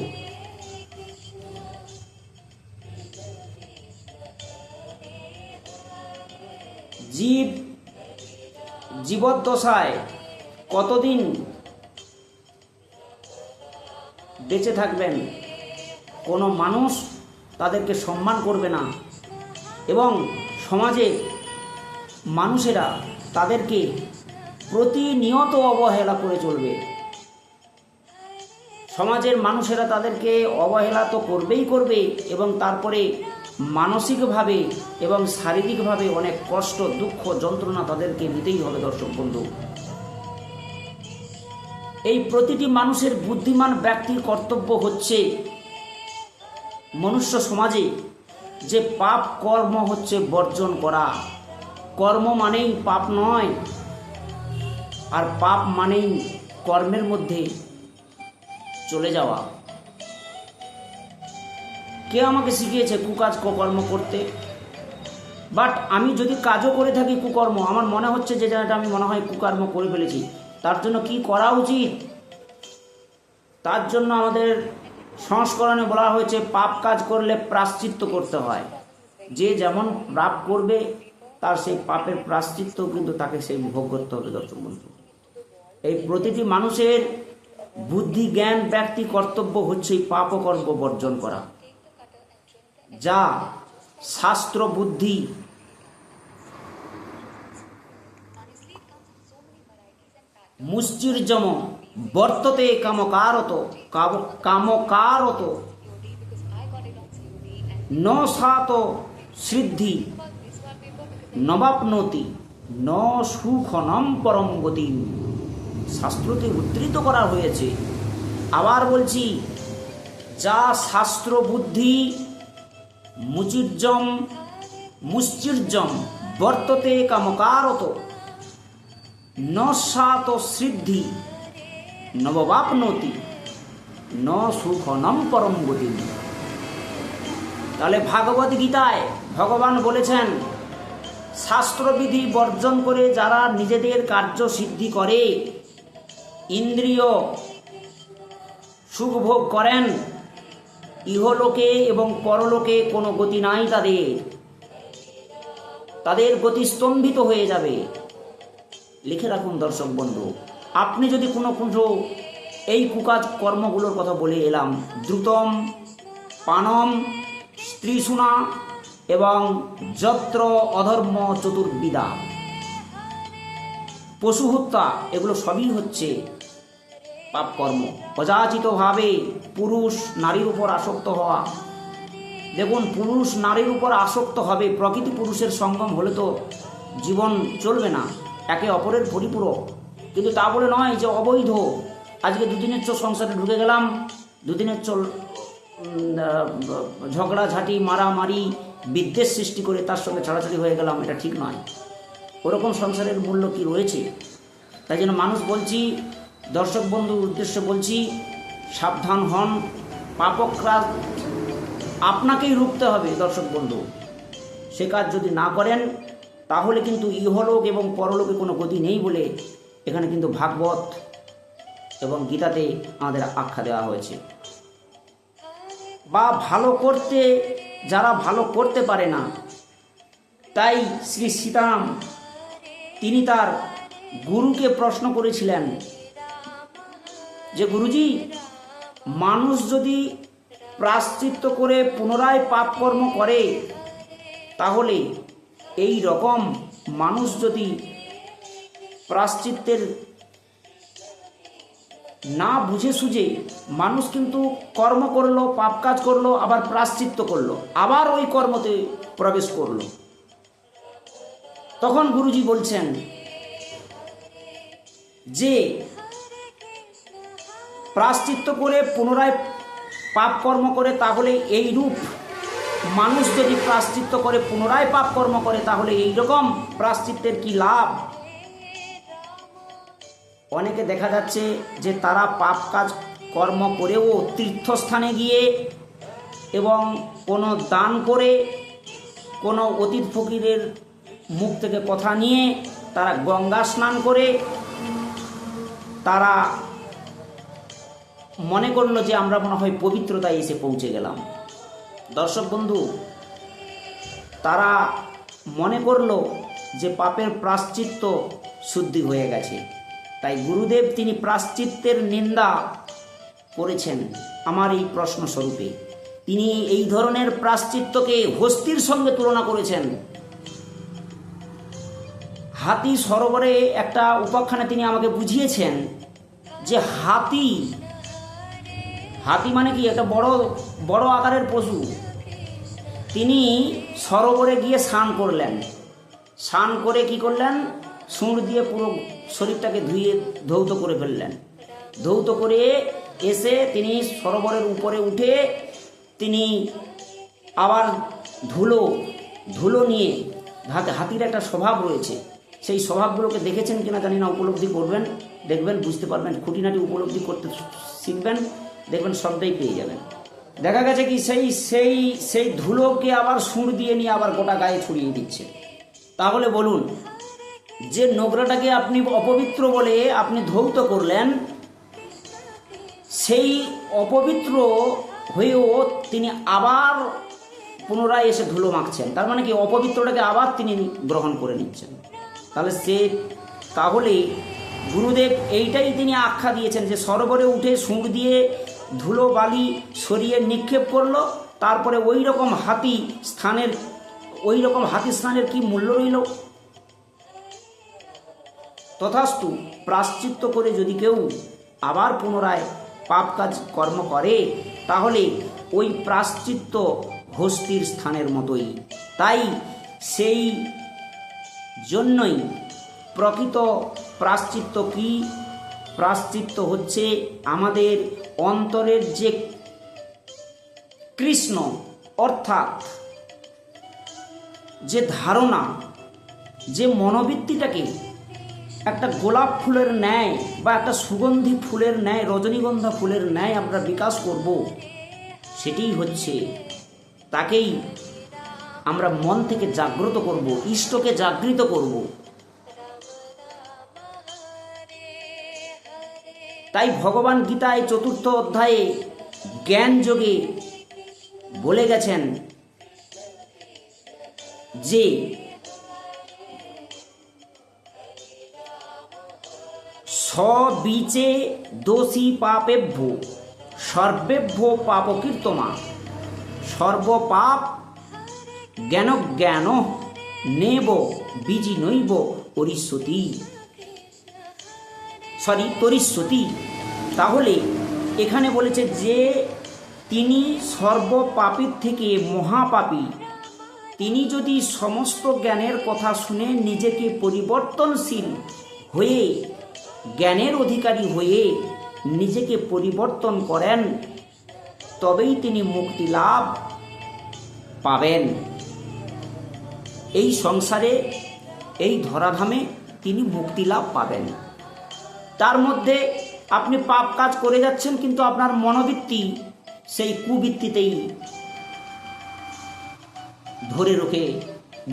জীবদ্দশায় কতদিন বেঁচে থাকবেন, কোনো মানুষ তাদেরকে সম্মান করবে না, এবং সমাজে মানুষেরা তাদেরকে প্রতিনিয়ত অবহেলা করে চলবে। সমাজের মানুষেরা তাদেরকে অবহেলা তো করবেই করবে, এবং তারপরে মানসিকভাবে এবং শারীরিকভাবে অনেক কষ্ট, দুঃখ, যন্ত্রণা তাদেরকে নিতেই হবে দর্শক বন্ধু। এই প্রতিটি মানুষের বুদ্ধিমান ব্যক্তির কর্তব্য হচ্ছে মনুষ্য সমাজে যে পাপ কর্ম হচ্ছে বর্জন করা। কর্ম মানেই পাপ নয়, আর পাপ মানেই কর্মের মধ্যে চলে যাওয়া। কে আমাকে শিখিয়েছে কুকাজ কর্ম করতে? বাট আমি যদি কাজও করে থাকি কুকর্ম, আমার মনে হচ্ছে যে যেটা আমি মনে হয় কুকর্ম করে ফেলেছি, তার জন্য কি করা উচিত? তার জন্য আমাদের সংস্করণে বলা হয়েছে পাপ কাজ করলে প্রায়শ্চিত্ত করতে হয়। যে যেমন পাপ করবে তার সেই পাপের প্রায়শ্চিত্ত কিন্তু তাকে সেই ভোগ করতে হবে। দর্শক বন্ধু, এই প্রতিটি মানুষের বুদ্ধি জ্ঞান ব্যক্তি কর্তব্য হচ্ছে এই পাপ কর্ম বর্জন করা, যা শাস্ত্র বুদ্ধি মুষ্টির্জম বর্ততে কামকারত কামকারত ন সাত সিদ্ধি নবাপ্নতি ন সুখনম পরম গতি। শাস্ত্রতে উদ্ধৃত করা হয়েছে। আবার বলছি, যা শাস্ত্র বুদ্ধি মুষ্টির্জম বর্ততে কামকারত ন সাত সিদ্ধি নবাপ্নতি ন সুখনম পরম গতি। তাহলে ভাগবত গীতায় ভগবান বলেছেন, শাস্ত্রবিধি বর্জন করে যারা নিজেদের কার্য সিদ্ধি করে, ইন্দ্রিয় সুখভোগ করেন, ইহলোকে এবং পরলোকে কোনো গতি নাই তাদের গতি স্তম্ভিত হয়ে যাবে। লিখে রাখুন দর্শক বন্ধু, আপনি যদি কোনো এই কুকাজ কর্মগুলোর কথা বলে এলাম, দ্রুতম পানম স্ত্রীসুনা এবং যত্র অধর্ম চতুর্বিদা, পশু হত্যা, এগুলো সবই হচ্ছে পাপ কর্ম। অযাচিতভাবে পুরুষ নারীর উপর আসক্ত হওয়া, দেখুন পুরুষ নারীর উপর আসক্ত হবে, প্রকৃতি পুরুষের সঙ্গম হলে তো জীবন চলবে না, একে অপরের পরিপূরক, কিন্তু তা বলে নয় যে অবৈধ। আজকে দুদিনের চোর সংসারে ঢুকে গেলাম, দুদিনের চোর ঝগড়াঝাঁটি মারামারি বিদ্বেষ সৃষ্টি করে তার সঙ্গে ছাড়াছাড়ি হয়ে গেলাম, এটা ঠিক নয়। ওরকম সংসারের মূল্য কি রয়েছে? তাই জন্য মানুষ বলছি, দর্শক বন্ধুর উদ্দেশ্যে বলছি, সাবধান হন। পাপকরাজ আপনাকেই রুখতে হবে দর্শক বন্ধু। সে কাজ যদি না করেন তাহলে কিন্তু ইহলোক এবং পরলোকে কোনো গতি নেই বলে এখানে কিন্তু ভাগবত এবং গীতাতে আমাদের আখ্যা দেওয়া হয়েছে। বা ভালো করতে যারা ভালো করতে পারে না, তাই শ্রী সীতারাম তিনি তার গুরুকে প্রশ্ন করেছিলেন যে, গুরুজি, মানুষ যদি প্রায়শ্চিত্ত করে পুনরায় পাপ কর্ম করে, তাহলে এই রকম মানুষ যদি প্রায়শ্চিত্তের না বুঝে সুঝে মানুষ কিন্তু কর্ম করলো, পাপ কাজ করলো, আবার প্রায়শ্চিত্ত করলো, আবার ওই কর্মতে প্রবেশ করলো, তখন গুরুজি বলছেন যে প্রায়শ্চিত্ত করে পুনরায় পাপ কর্ম করে, তাহলে এই রূপ মানুষ যদি প্রায়শ্চিত্ত করে পুনরায় পাপ কর্ম করে, তাহলে এই রকম প্রায়শ্চিত্তের কি লাভ? অনেকে দেখা যাচ্ছে যে তারা পাপ কাজ কর্ম করেও তীর্থস্থানে গিয়ে এবং কোনো দান করে, কোনো অতীত ফকিরের মুখ থেকে কথা নিয়ে তারা গঙ্গা স্নান করে তারা মনে করলো যে আমরা মনে হয় পবিত্রতায় এসে পৌঁছে গেলাম। দর্শক বন্ধু, তারা মনে করলো যে পাপের প্রায়শ্চিত্ত শুদ্ধি হয়ে গেছে। তাই গুরুদেব তিনি প্রায়শ্চিত্তের নিন্দা করেছেন আমার এই প্রশ্ন স্বরূপে। তিনি এই ধরনের প্রায়শ্চিত্তকে হস্তির সঙ্গে তুলনা করেছেন। হাতি সরোবরে একটা উপাখ্যানে তিনি আমাকে বুঝিয়েছেন যে হাতি মানে কি, একটা বড় আকারের পশু। তিনি সরোবরে গিয়ে স্নান করলেন, স্নান করে কি করলেন, সুঁড় দিয়ে পুরো শরীরটাকে ধুয়ে ধৌত করে ফেললেন। ধৌত করে এসে তিনি সরোবরের উপরে উঠে তিনি আবার ধুলো নিয়ে, হাতির একটা স্বভাব রয়েছে, সেই স্বভাবগুলোকে দেখেছেন কিনা জানি না, উপলব্ধি করবেন, দেখবেন, বুঝতে পারবেন, খুঁটিনাটি উপলব্ধি করতে শিখবেন, দেখবেন সবটাই পেয়ে যাবেন। দেখা গেছে কি সেই ধুলোকে আবার সুঁড় দিয়ে নিয়ে আবার গোটা গায়ে ছড়িয়ে দিচ্ছে। তাহলে বলুন, যে নোংরাটাকে আপনি অপবিত্র বলে আপনি ধৌত করলেন, সেই অপবিত্র হয়েও তিনি আবার পুনরায় এসে ধুলো মাখছেন। তার মানে কি, অপবিত্রটাকে আবার তিনি গ্রহণ করে নিচ্ছেন। তাহলে গুরুদেব এইটাই তিনি আখ্যা দিয়েছেন যে সরোবরে উঠে সুঁড় দিয়ে ধুলো বালি সরিয়ে নিক্ষেপ করলো, তারপরে ওই রকম হাতি স্নানের কি মূল্য রইল। তথাস্তু প্রায়শ্চিত্ত করে যদি কেউ আবার পুনরায় পাপ কাজ কর্ম করে, তাহলে ওই প্রায়শ্চিত্ত হস্তির স্থানের মতোই। তাই সেই জন্যই প্রকৃত প্রায়শ্চিত্ত কি? প্রায়শ্চিত্ত হচ্ছে আমাদের অন্তরের যে কৃষ্ণ অর্থাৎ যে ধারণা, যে মনোবৃত্তিটাকে একটা গোলাপ ফুলের ন্যায় বা একটা সুগন্ধি ফুলের ন্যায়, রজনীগন্ধা ফুলের ন্যায় আমরা বিকাশ করব, সেটাই হচ্ছে, তাকেই আমরা মন থেকে জাগ্রত করব, ইষ্টকে জাগৃত করব। তাই ভগবান গীতায় 4th অধ্যায়ে জ্ঞান যোগে বলে গেছেন যে স্ববীচে দোষী পাপেভ্য সর্বেভ্য পাপকীর্তমা সর্বপাপ জ্ঞান জ্ঞান নেব বীজি নৈব তরিষ্যতি। তাহলে এখানে বলেছে যে তিনি সর্বপাপীর থেকে মহাপাপী। তিনি যদি সমস্ত জ্ঞানের কথা শুনে নিজেকে পরিবর্তনশীল হয়ে, জ্ঞানের অধিকারী হয়ে নিজেকে পরিবর্তন করেন, তবেই তিনি মুক্তি লাভ পাবেন। এই সংসারে, এই ধরাধামে তিনি মুক্তি লাভ পাবেন। তার মধ্যে আপনি পাপ কাজ করে যাচ্ছেন, কিন্তু আপনার মনোবৃত্তি সেই কুবৃত্তিতেই ধরে রেখে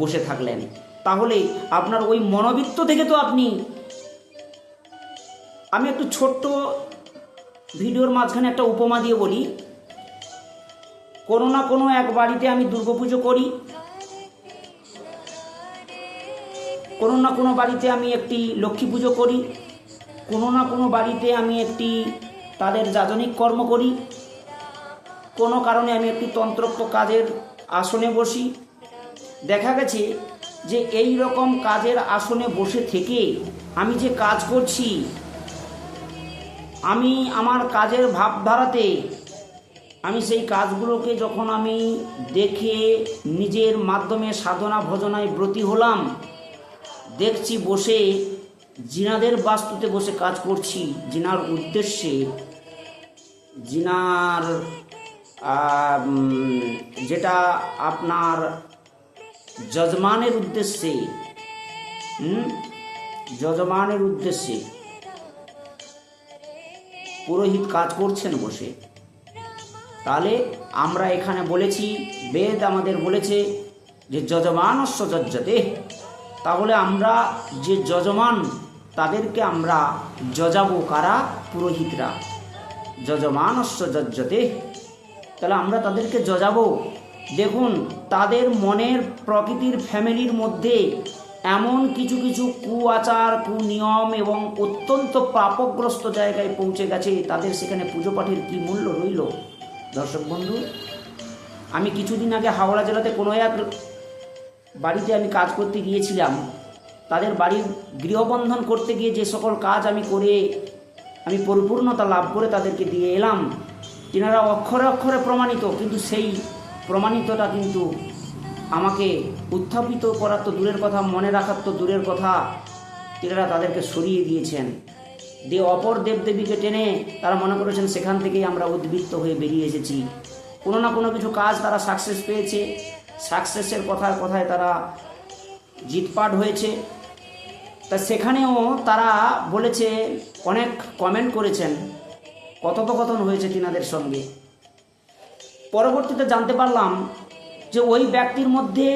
বসে থাকলেন, তাহলে আপনার ওই মনোবৃত্ত থেকে তো আমি একটু ছোট্ট ভিডিওর মাঝখানে একটা উপমা দিয়ে বলি। কোনো না কোনো এক বাড়িতে আমি দুর্গাপুজো করি, কোনো না কোনো বাড়িতে আমি একটি লক্ষ্মী পুজো করি, কোনো না কোনো বাড়িতে আমি একটি তাদের যাজনিক কর্ম করি, কোনো কারণে আমি একটি তন্ত্রোক্ত কাজের আসনে বসি। দেখা গেছে যে এই রকম কাজের আসনে বসে থেকে আমি যে কাজ করছি, আমি আমার কাজের ভাবধারাতে আমি সেই কাজগুলোকে যখন আমি দেখে নিজের মাধ্যমে সাধনা ভজনায় ব্রতী হলাম, দেখছি বসে জিনাদের বাস্তুতে বসে কাজ করছি, জিনার উদ্দেশ্যে, জিনার যেটা আপনার যজমানের উদ্দেশ্যে পুরোহিত কাজ করছেন বসে। তাহলে আমরা এখানে বলেছি, বেদ আমাদের বলেছে যে যজমানস্য যজ্জতে। তাহলে আমরা যে যজমান তাদেরকে আমরা যজাবো, কারা? পুরোহিতরা। যজমানস্য যজ্জতে, তাহলে আমরা তাদেরকে যজাবো। দেখুন, তাদের মনের প্রকৃতির ফ্যামিলির মধ্যে এমন কিছু কিছু কুআচার, কুনিয়ম এবং অত্যন্ত পাপগ্রস্ত জায়গায় পৌঁছে গেছে, তাদের সেখানে পুজো পাঠের কী মূল্য রইল? দর্শক বন্ধু, আমি কিছুদিন আগে হাওড়া জেলাতে কোনো এক বাড়িতে আমি কাজ করতে গিয়েছিলাম। তাদের বাড়ির গৃহবন্ধন করতে গিয়ে যে সকল কাজ আমি করে আমি পরিপূর্ণতা লাভ করে তাদেরকে দিয়ে এলাম, তিনারা অক্ষরে অক্ষরে প্রমাণিত, কিন্তু সেই প্রমাণিতটা কিন্তু আমাকে উত্থাপিত করার তো দূরের কথা, মনে রাখার তো দূরের কথা, তিনারা তাদেরকে সরিয়ে দিয়েছেন। দিয়ে অপর দেবদেবীকে টেনে তারা মনে করেছেন সেখান থেকেই আমরা উদ্বৃত্ত হয়ে বেরিয়ে এসেছি। কোনো না কোনো কিছু কাজ তারা সাকসেস পেয়েছে, সাকসেসের কথায় কথায় তারা জিতপাট হয়েছে। তা সেখানেও তারা বলেছে, অনেক কমেন্ট করেছেন, কথোপকথন হয়েছে তিনাদের সঙ্গে। পরবর্তীতে জানতে পারলাম যে ওই ব্যক্তির মধ্যে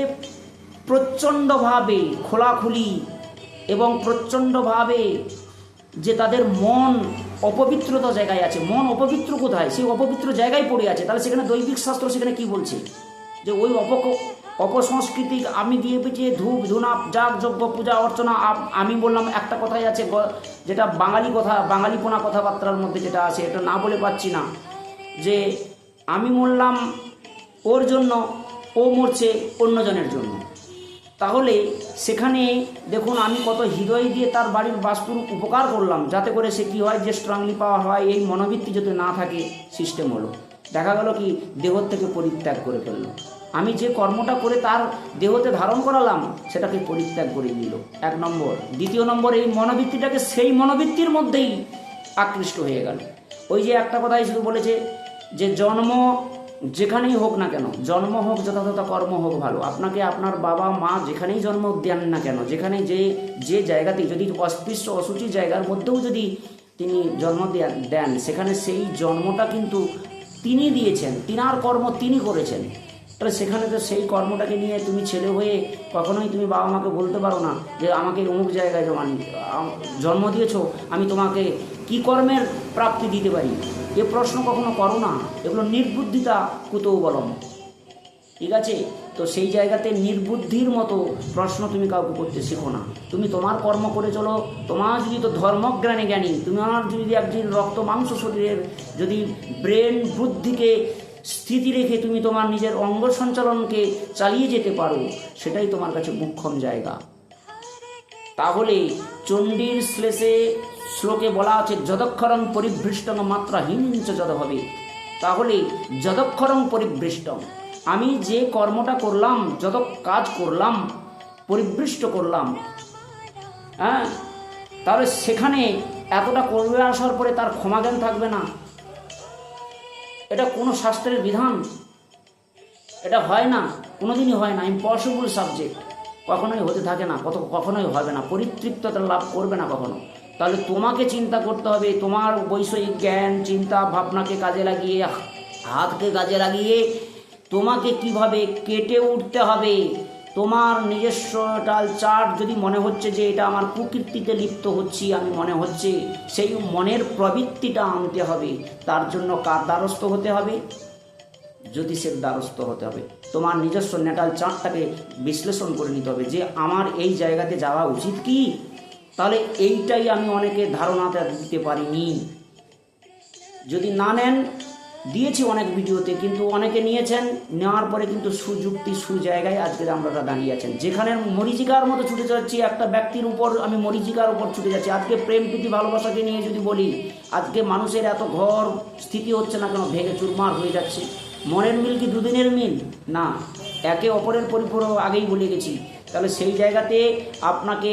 প্রচণ্ডভাবে খোলাখুলি এবং প্রচণ্ডভাবে যে তাদের মন অপবিত্রতা জায়গায় আছে। মন অপবিত্র কোথায়? সেই অপবিত্র জায়গায় পড়ে আছে। তাহলে সেখানে দৈবিক শাস্ত্র সেখানে কি বলছে? যে ওই অপসংস্কৃতিক আমি দিয়ে পিছিয়ে ধূপ ধুনা যাগ যজ্ঞ পূজা অর্চনা। আমি বললাম একটা কথাই আছে, যেটা বাঙালি কথা, বাঙালিপোনা কথাবার্তার মধ্যে যেটা আছে, এটা না বলে পাচ্ছি না, যে আমি মরলাম ওর জন্য, ও মরছে অন্যজনের জন্য। তাহলে সেখানে দেখুন আমি কত হৃদয় দিয়ে তার বাড়ির বাস্তুর উপকার করলাম, যাতে করে সে কী হয়, যে স্ট্রংলি পাওয়া হয়, এই মনোবৃত্তি যদি না থাকে, সিস্টেম হলো দেখা গেল কি দেহ থেকে পরিত্যাগ করে ফেললো। আমি যে কর্মটা করে তার দেহতে ধারণ করালাম সেটাকে পরিত্যাগ করে দিল, এক নম্বর। দ্বিতীয় নম্বর, এই মনোবৃত্তিটাকে সেই মনোবৃত্তির মধ্যেই আকৃষ্ট হয়ে গেল। ওই যে একটা কথাই শুধু বলেছে যে জন্ম যেখানেই হোক না কেন, জন্ম হোক যথাযথ, কর্ম হোক ভালো। আপনাকে আপনার বাবা মা যেখানেই জন্ম দেন না কেন, যেখানে যে জায়গাতেই, যদি অস্পৃশ্য অসুচি জায়গার মধ্যেও যদি তিনি জন্ম দেন, সেখানে সেই জন্মটা কিন্তু তিনি দিয়েছেন, তিনার কর্ম তিনি করেছেন। তাহলে সেখানে তো সেই কর্মটাকে নিয়ে তুমি ছেলে হয়ে কখনোই তুমি বাবা মাকে বলতে পারো না যে আমাকে অমুক জায়গায় জন্ম দিয়েছো, আমি তোমাকে কি কর্মের প্রাপ্তি দিতে পারি। এ প্রশ্ন কখনো করো না, এগুলো নির্বুদ্ধিতা কুতূহলম। ঠিক আছে? তো সেই জায়গাতে নির্বুদ্ধির মতো প্রশ্ন তুমি কাউকে করতে শেখো না। তুমি তোমার কর্ম করে চলো। তোমার যদি তো ধর্মজ্ঞানে জ্ঞানী, তোমার যদি একদিন রক্ত মাংস শরীরের যদি ব্রেন বুদ্ধিকে স্থিতি রেখে তুমি তোমার নিজের অঙ্গ সঞ্চালনকে চালিয়ে যেতে পারো, সেটাই তোমার কাছে মুখ্যম জায়গা। তাহলে চণ্ডীর শ্লোকে বলা আছে যদক্ষরং পরিভৃষ্টং মাত্রাহীনচ যদ হবে। তাহলে যদক্ষরং পরিভৃষ্টং, আমি যে কর্মটা করলাম, যত কাজ করলাম, পরিভৃষ্ট করলাম, হ্যাঁ, তাহলে সেখানে এতটা করবে আসার পরে তার ক্ষমাজ্ঞান থাকবে না? এটা কোনো শাস্ত্রের বিধান? এটা হয় না, কোনোদিনই হয় না। ইম্পসিবল সাবজেক্ট, কখনোই হতে থাকে না, কখনোই হবে না, পরিতৃপ্ততা লাভ করবে না কখনো। তাহলে তোমাকে চিন্তা করতে হবে, তোমার বৈষয়িক জ্ঞান চিন্তা ভাবনাকে কাজে লাগিয়ে, হাতকে কাজে লাগিয়ে তোমাকে কিভাবে কেটে উঠতে হবে। তোমার নিজস্ব টাল চার্ট যদি মনে হচ্ছে যে এটা আমার কুকীর্তিতে লিপ্ত হচ্ছি, আমি মনে হচ্ছে, সেই মনের প্রবৃত্তিটা আনতে হবে। তার জন্য কার দ্বারস্থ হতে হবে? জ্যোতিষের দ্বারস্থ হতে হবে। তোমার নিজস্ব নেটাল চার্টটাকে বিশ্লেষণ করে নিতে হবে যে আমার এই জায়গাতে যাওয়া উচিত কি। তাহলে এইটাই আমি অনেকে ধারণাটা দিতে পারিনি। যদি না নেন, দিয়েছি অনেক ভিডিওতে, কিন্তু অনেকে নিয়েছেন, নেওয়ার পরে কিন্তু সুযুক্তি সুজায়গায় আজকে আমরা দাঁড়িয়ে আছেন। যেখানে মরিচিকার মতো ছুটে যাচ্ছি একটা ব্যক্তির উপর, আমি মরিচিকার উপর ছুটে যাচ্ছি। আজকে প্রেম প্রীতি ভালোবাসাকে নিয়ে যদি বলি, আজকে মানুষের এত ঘর স্থিতি হচ্ছে না কেন, ভেঙে চুরমার হয়ে যাচ্ছে। মনের মিল কি দুদিনের মিল? না, একে অপরের পরিপূরক, আগেই বলে গেছি। তাহলে সেই জায়গাতে আপনাকে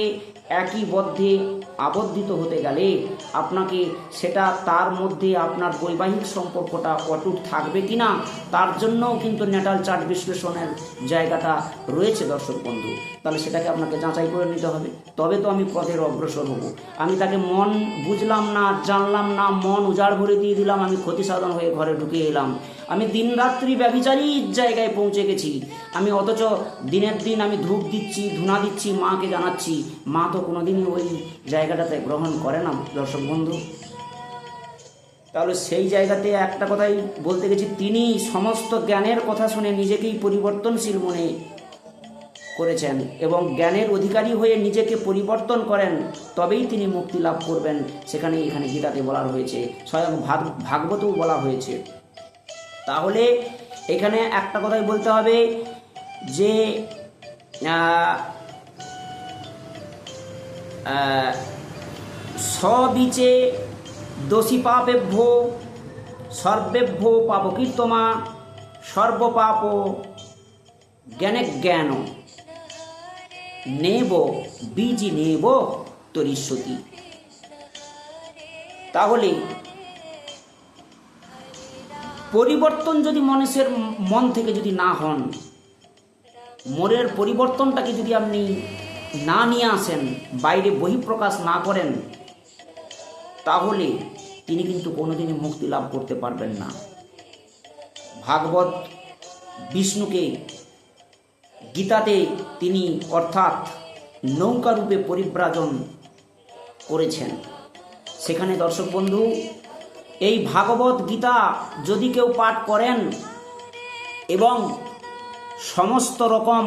একই বদ্ধে আবদ্ধিত হতে গেলে আপনাকে সেটা, তার মধ্যে আপনার বৈবাহিক সম্পর্কটা অটুট থাকবে কিনা, তার জন্যও কিন্তু নেটাল চার্ট বিশ্লেষণের জায়গাটা রয়েছে দর্শক বন্ধু। তাহলে সেটাকে আপনাকে যাচাই করে নিতে হবে, তবে তো আমি পথের অগ্রসর হব। আমি তাকে মন বুঝলাম না, জানলাম না, মন উজাড় ভরে দিয়ে দিলাম, আমি ক্ষতি সাধন হয়ে ঘরে ঢুকে এলাম। আমি দিনরাত্রি ব্যভিচারীর জায়গায় পৌঁছে গেছি। আমি অথচ দিনের দিন আমি ধূপ দিচ্ছি, ধুনা দিচ্ছি, মাকে জানাচ্ছি, মা তো কোনোদিনই ওই জায়গাটাতে গ্রহণ করে না দর্শক বন্ধু। তাহলে সেই জায়গাতে একটা কথাই বলতে গেছি, তিনি সমস্ত জ্ঞানের কথা শুনে নিজেকেই পরিবর্তনশীল মনে করেছেন এবং জ্ঞানের অধিকারী হয়ে নিজেকে পরিবর্তন করেন, তবেই তিনি মুক্তি লাভ করবেন। সেখানে এখানে গীতাতে বলা হয়েছে, স্বয়ং ভাগবতেও বলা হয়েছে। তাহলে এখানে একটা কথাই বলতে হবে যে সবিচে দোষী পাপেভ্য সর্বেভ্য পাপকীর্তমা সর্বপাপ জ্ঞানে জ্ঞান নেব বীজি নেব তরিষ্যতি। তাহলে পরিবর্তন যদি মানুষের মন থেকে যদি না হন, মনের পরিবর্তনটাকে যদি আপনি না নিয়ে আসেন, বাইরে বহিঃপ্রকাশ না করেন, তাহলে তিনি কিন্তু কোনোদিনই মুক্তি লাভ করতে পারবেন না। ভাগবত বিষ্ণুকে গীতাতে তিনি অর্থাৎ নৌকা রূপে পরিব্রাজন করেছেন। সেখানে দর্শক বন্ধু এই ভাগবত গীতা যদি কেউ পাঠ করেন এবং সমস্ত রকম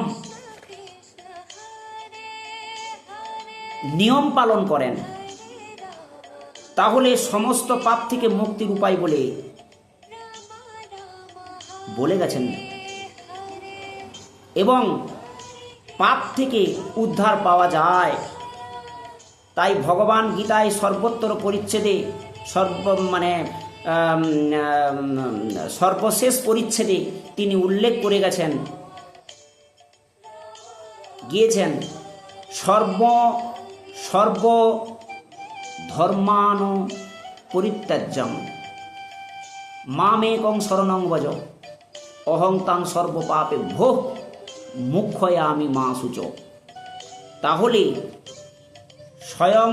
নিয়ম পালন করেন, তাহলে সমস্ত পাপ থেকে মুক্তির উপায় বলে গেছেন এবং পাপ থেকে উদ্ধার পাওয়া যায়। তাই ভগবান গীতায় সর্বোত্তর পরিচ্ছেদে সর্বশেষ পরিচ্ছেদে তিনি উল্লেখ করে গিয়েছেন সর্ব ধর্মান পরিত্যাজ্যং মামেকং শরণং ভজ অহং তাং সর্বপাপেভ্যো মুখ্যয়ামি মা শুচ। তাহলে স্বয়ং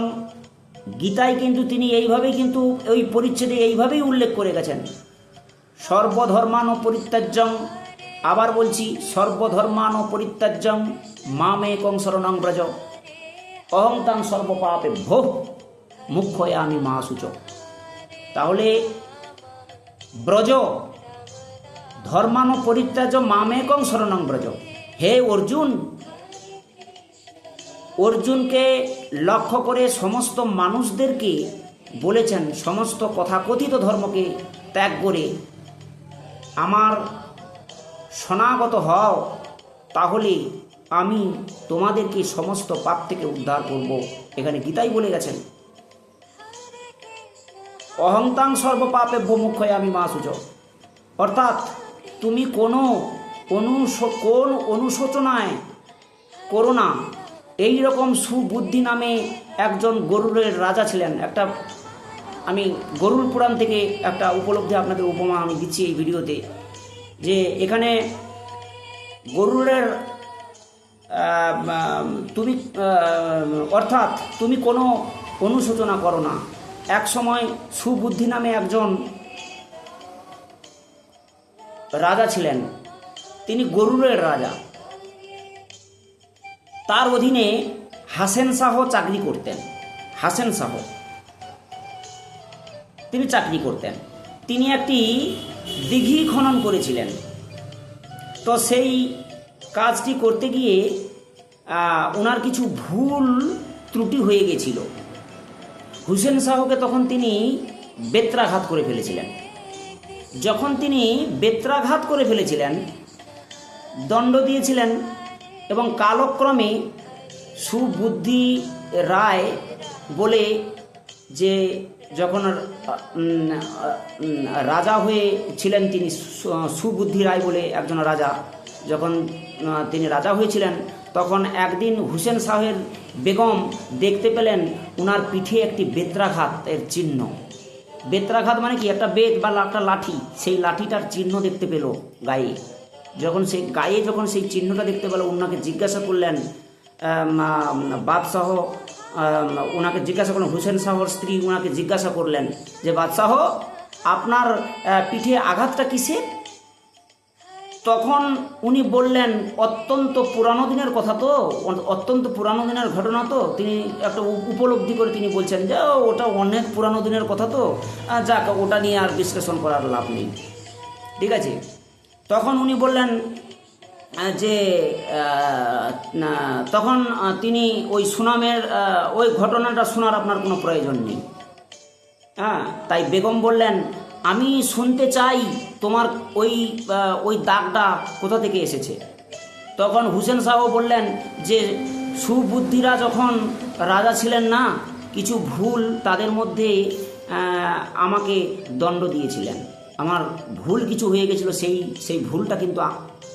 গীতায় কিন্তু তিনি এইভাবেই কিন্তু ওই পরিচ্ছেদে এইভাবেই উল্লেখ করে গেছেন, সর্বধর্মান পরিত্যাজ্যং, আবার বলছি সর্বধর্মান পরিত্যাজ্যং মামেকং শরণং ব্রজ অহং তাং সর্বপাপেভ্যো মুখ্যয়ামি মা শুচ। তাহলে ব্রজ ধর্মান পরিত্যাজ্য মামেকং শরণং ব্রজ, হে অর্জুন, অর্জুনকে লক্ষ্য করে সমস্ত মানুষদেরকে বলেছেন সমস্ত কথাকথিত ধর্মকে ত্যাগ করে আমার শরণাগত হও, তাহলে আমি তোমাদেরকে সমস্ত পাপ থেকে উদ্ধার করব। এখানে গীতাই বলে গেছেন অহংতাং সর্বপাপেভ্যো মুখ্যয়ামি মা শুচ। অর্থাৎ তুমি কোন অনুশোচনায় করো না। এই রকম সুবুদ্ধি নামে একজন গরুড়ের রাজা ছিলেন। আমি গরুড় পুরাণ থেকে একটা উপলব্ধি আপনাদের উপমা আমি দিচ্ছি এই ভিডিওতে, যে এখানে গরুড়ের অর্থাৎ তুমি কোনো অনুশোচনা করো না। এক সময় সুবুদ্ধি নামে একজন রাজা ছিলেন, তিনি গরুড়ের রাজা। তার অধীনে হাসেন শাহ চাকরি করতেন। হাসেন শাহ তিনি চাকরি করতেন। তিনি একটি দিঘি খনন করেছিলেন। তো সেই কাজটি করতে গিয়ে ওনার কিছু ভুল ত্রুটি হয়ে গেছিল। হুসেন শাহকে তখন তিনি বেত্রাঘাত করে ফেলেছিলেন। যখন তিনি বেত্রাঘাত করে ফেলেছিলেন, দণ্ড দিয়েছিলেন এবং কালক্রমে সুবুদ্ধি রায় বলে যে যখন রাজা হয়েছিলেন তিনি, সুবুদ্ধি রায় বলে একজন রাজা, যখন তিনি রাজা হয়েছিলেন তখন একদিন হুসেন শাহের বেগম দেখতে পেলেন ওনার পিঠে একটি বেত্রাঘাতের চিহ্ন। বেত্রাঘাত মানে কি, একটা বেত বা একটা লাঠি, সেই লাঠিটার চিহ্ন দেখতে পেল গায়ে। যখন সেই চিহ্নটা দেখতে পেল, ওনাকে জিজ্ঞাসা করলেন বাদশাহ, ওনাকে জিজ্ঞাসা করলেন, হুসেন শাহর স্ত্রী ওনাকে জিজ্ঞাসা করলেন যে বাদশাহ আপনার পিঠে আঘাতটা কিসে? তখন উনি বললেন অত্যন্ত পুরানো দিনের কথা তো, অত্যন্ত পুরানো দিনের ঘটনা তো। তিনি একটা উপলব্ধি করে তিনি বলছেন যে ওটা অনেক পুরানো দিনের কথা তো, যাক ওটা নিয়ে আর বিশ্লেষণ করার লাভ নেই, ঠিক আছে। তখন উনি বললেন যে তখন তিনি ওই সুনামের ওই ঘটনাটা শোনার আপনার কোনো প্রয়োজন নেই। তাই বেগম বললেন আমি শুনতে চাই তোমার ওই দাগটা কোথা থেকে এসেছে। তখন হুসেন শাহ বললেন যে সুবুদ্ধিরা যখন রাজা ছিলেন না, কিছু ভুল তাদের মধ্যে আমাকে দণ্ড দিয়েছিলেন। আমার ভুল কিছু হয়ে গেছিল, সেই ভুলটা কিন্তু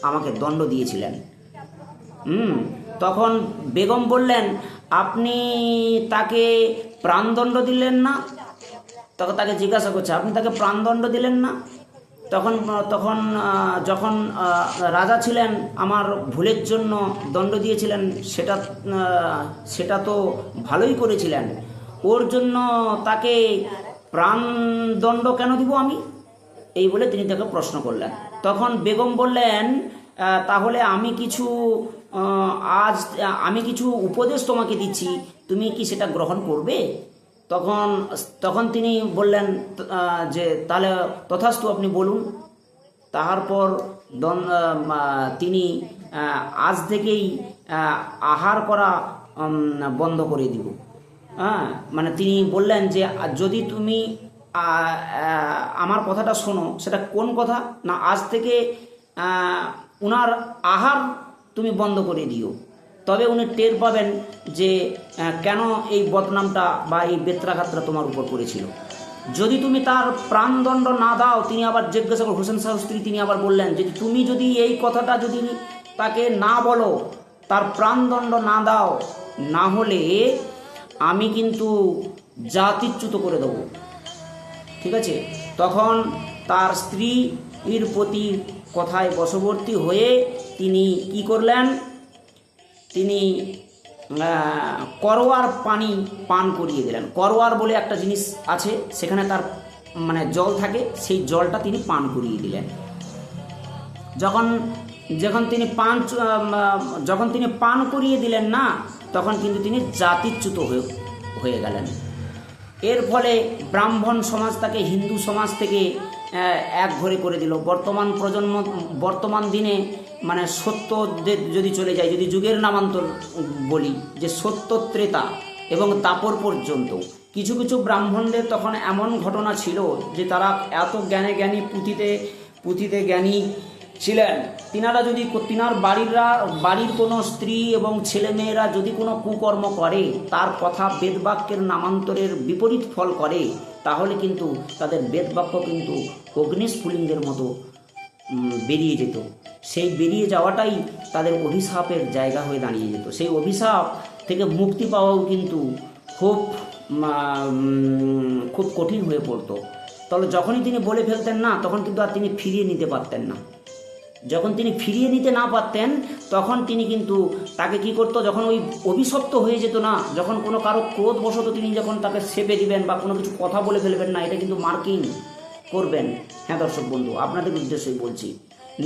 আমাকে দণ্ড দিয়েছিলেন। তখন বেগম বললেন আপনি তাকে প্রাণদণ্ড দিলেন না? তখন তাকে জিজ্ঞাসা করছে আপনি তাকে প্রাণদণ্ড দিলেন না? তখন যখন রাজা ছিলেন আমার ভুলের জন্য দণ্ড দিয়েছিলেন, সেটা তো ভালোই করেছিলেন, ওর জন্য তাকে প্রাণদণ্ড কেন দিব আমি? এই বলে তিনি তাকে প্রশ্ন করলেন। তখন বেগম বললেন তাহলে আমি কিছু উপদেশ তোমাকে দিচ্ছি, তুমি কি সেটা গ্রহণ করবে? তখন তখন তিনি বললেন যে তাহলে তথাস্তু, আপনি বলুন। তারপর তিনি আজ থেকেই আহার করা বন্ধ করে দিব। হ্যাঁ, মানে তিনি বললেন যে যদি তুমি আমার কথাটা শোনো, সেটা কোন কথা না, আজ থেকে উনার আহার তুমি বন্ধ করে দিও, তবে উনি টের পাবেন যে কেন এই বদনামটা বা এই বেত্রাঘাতটা তোমার উপর পড়েছিল। যদি তুমি তার প্রাণদণ্ড না দাও, তিনি আবার জিজ্ঞাসা করেন, হোসেন শাহ স্ত্রী তিনি আবার বললেন যে তুমি যদি এই কথাটা যদি তাকে না বলো, তার প্রাণদণ্ড না দাও, না হলে আমি কিন্তু জাতিচ্যুত করে দেবো। ঠিক আছে? তখন তার স্ত্রীর প্রতি কথায় বশবর্তী হয়ে তিনি কি করলেন, তিনি করোয়ার পানি পান করিয়ে দিলেন। করোয়ার বলে একটা জিনিস আছে, সেখানে তার মানে জল থাকে, সেই জলটা তিনি পান করিয়ে দিলেন। যখন তিনি পান করিয়ে দিলেন না, তখন কিন্তু তিনি জাতিচ্যুত হয়ে গেলেন। এর ফলে ব্রাহ্মণ সমাজ তাকে হিন্দু সমাজ থেকে এক ঘরে করে দিল। বর্তমান দিনে মানে সত্য যদি চলে যায়, যদি যুগের নামান্তর বলি, যে সত্য ত্রেতা এবং দাপর পর্যন্ত কিছু কিছু ব্রাহ্মণদের তখন এমন ঘটনা ছিল যে তারা এত জ্ঞানী পুঁথিতে জ্ঞানী ছিলেন, তিনার বাড়ির কোনো স্ত্রী এবং ছেলেমেয়েরা যদি কোনো কুকর্ম করে, তার কথা বেদবাক্যের নামান্তরের বিপরীত ফল করে, তাহলে কিন্তু তাদের বেদবাক্য কিন্তু অগ্নিস্ফুলিঙ্গের মতো বেরিয়ে যেত। সেই বেরিয়ে যাওয়াটাই তাদের অভিশাপের জায়গা হয়ে দাঁড়িয়ে যেত। সেই অভিশাপ থেকে মুক্তি পাওয়াও কিন্তু খুব কঠিন হয়ে পড়তো। তাহলে যখনই তিনি বলে ফেলতেন না, তখন কিন্তু আর তিনি ফিরিয়ে নিতে পারতেন না। যখন তিনি ফিরিয়ে নিতে না পারতেন, তখন তিনি কিন্তু তাকে কি করতো, যখন ওই অভিশপ্ত হয়ে যেত না, যখন কোনো কারো ক্রোধবশত তিনি যখন তাকে সেপে দিবেন বা কোনো কিছু কথা বলে ফেলবেন না, এটা কিন্তু মার্কিং করবেন। হ্যাঁ দর্শক বন্ধু, আপনাদের উদ্দেশ্যেই বলছি,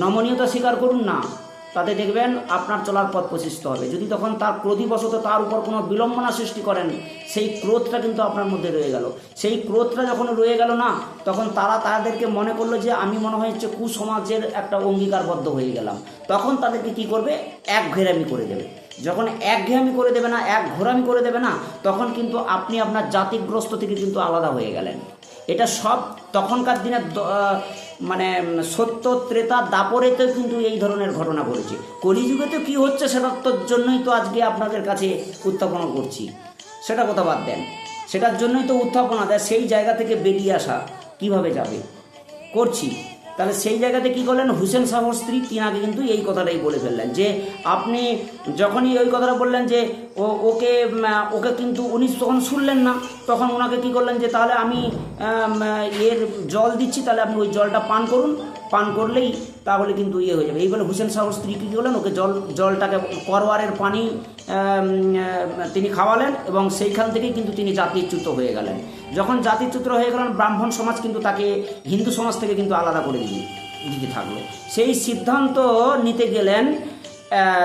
নমনীয়তা স্বীকার করুন না, তাতে দেখবেন আপনার চলার পথ প্রশস্ত হবে। যদি তখন তার ক্রোধীবশত তার উপর কোনো বিড়ম্বনা সৃষ্টি করেন, সেই ক্রোধটা কিন্তু আপনার মধ্যে রয়ে গেল। সেই ক্রোধটা যখন রয়ে গেল না, তখন তাদেরকে মনে করলো যে আমি মনে হচ্ছে কুসমাজের একটা অঙ্গীকারবদ্ধ হয়ে গেলাম। তখন তাদেরকে কি করবে, একঘেয়েমি করে দেবে। যখন একঘেয়েমি করে দেবে না, ঘোরামি করে দেবে না, তখন কিন্তু আপনি আপনার জাতিগ্রস্ত থেকে কিন্তু আলাদা হয়ে গেলেন। এটা সব তখনকার দিনে মানে সত্য ত্রেতা দাপরেতেও কিন্তু এই ধরনের ঘটনা ঘটেছে। কলিযুগে তো কী হচ্ছে সেটার জন্যই তো আজকে আপনাদের কাছে উত্থাপনা করছি। সেটা কথা বাদ দেন, সেটার জন্যই তো উত্থাপনা দেয়। সেই জায়গা থেকে বেরিয়ে আসা কিভাবে যাবে করছি। তাহলে সেই জায়গাতে কী করলেন, হুসেন শাহর স্ত্রী তিনাকে কিন্তু এই কথাটাই বলে ফেললেন যে আপনি যখনই ওই কথাটা বললেন যে ওকে কিন্তু উনি তখন শুনলেন না। তখন ওনাকে কী করলেন যে তাহলে আমি এর জল দিচ্ছি, তাহলে আপনি ওই জলটা পান করুন, পান করলেই তাহলে কিন্তু হয়ে যাবে। এই বলে হুসেন শাহর স্ত্রী কী করলেন, ওকে জলটাকে করোয়ারের পানি তিনি খাওয়ালেন এবং সেইখান থেকেই কিন্তু তিনি জাতিচ্যুত হয়ে গেলেন। যখন জাতিচ্যুত হয়ে গেলেন, ব্রাহ্মণ সমাজ কিন্তু তাকে হিন্দু সমাজ থেকে কিন্তু আলাদা করে দিতে থাকলো। সেই সিদ্ধান্ত নিতে গেলেন,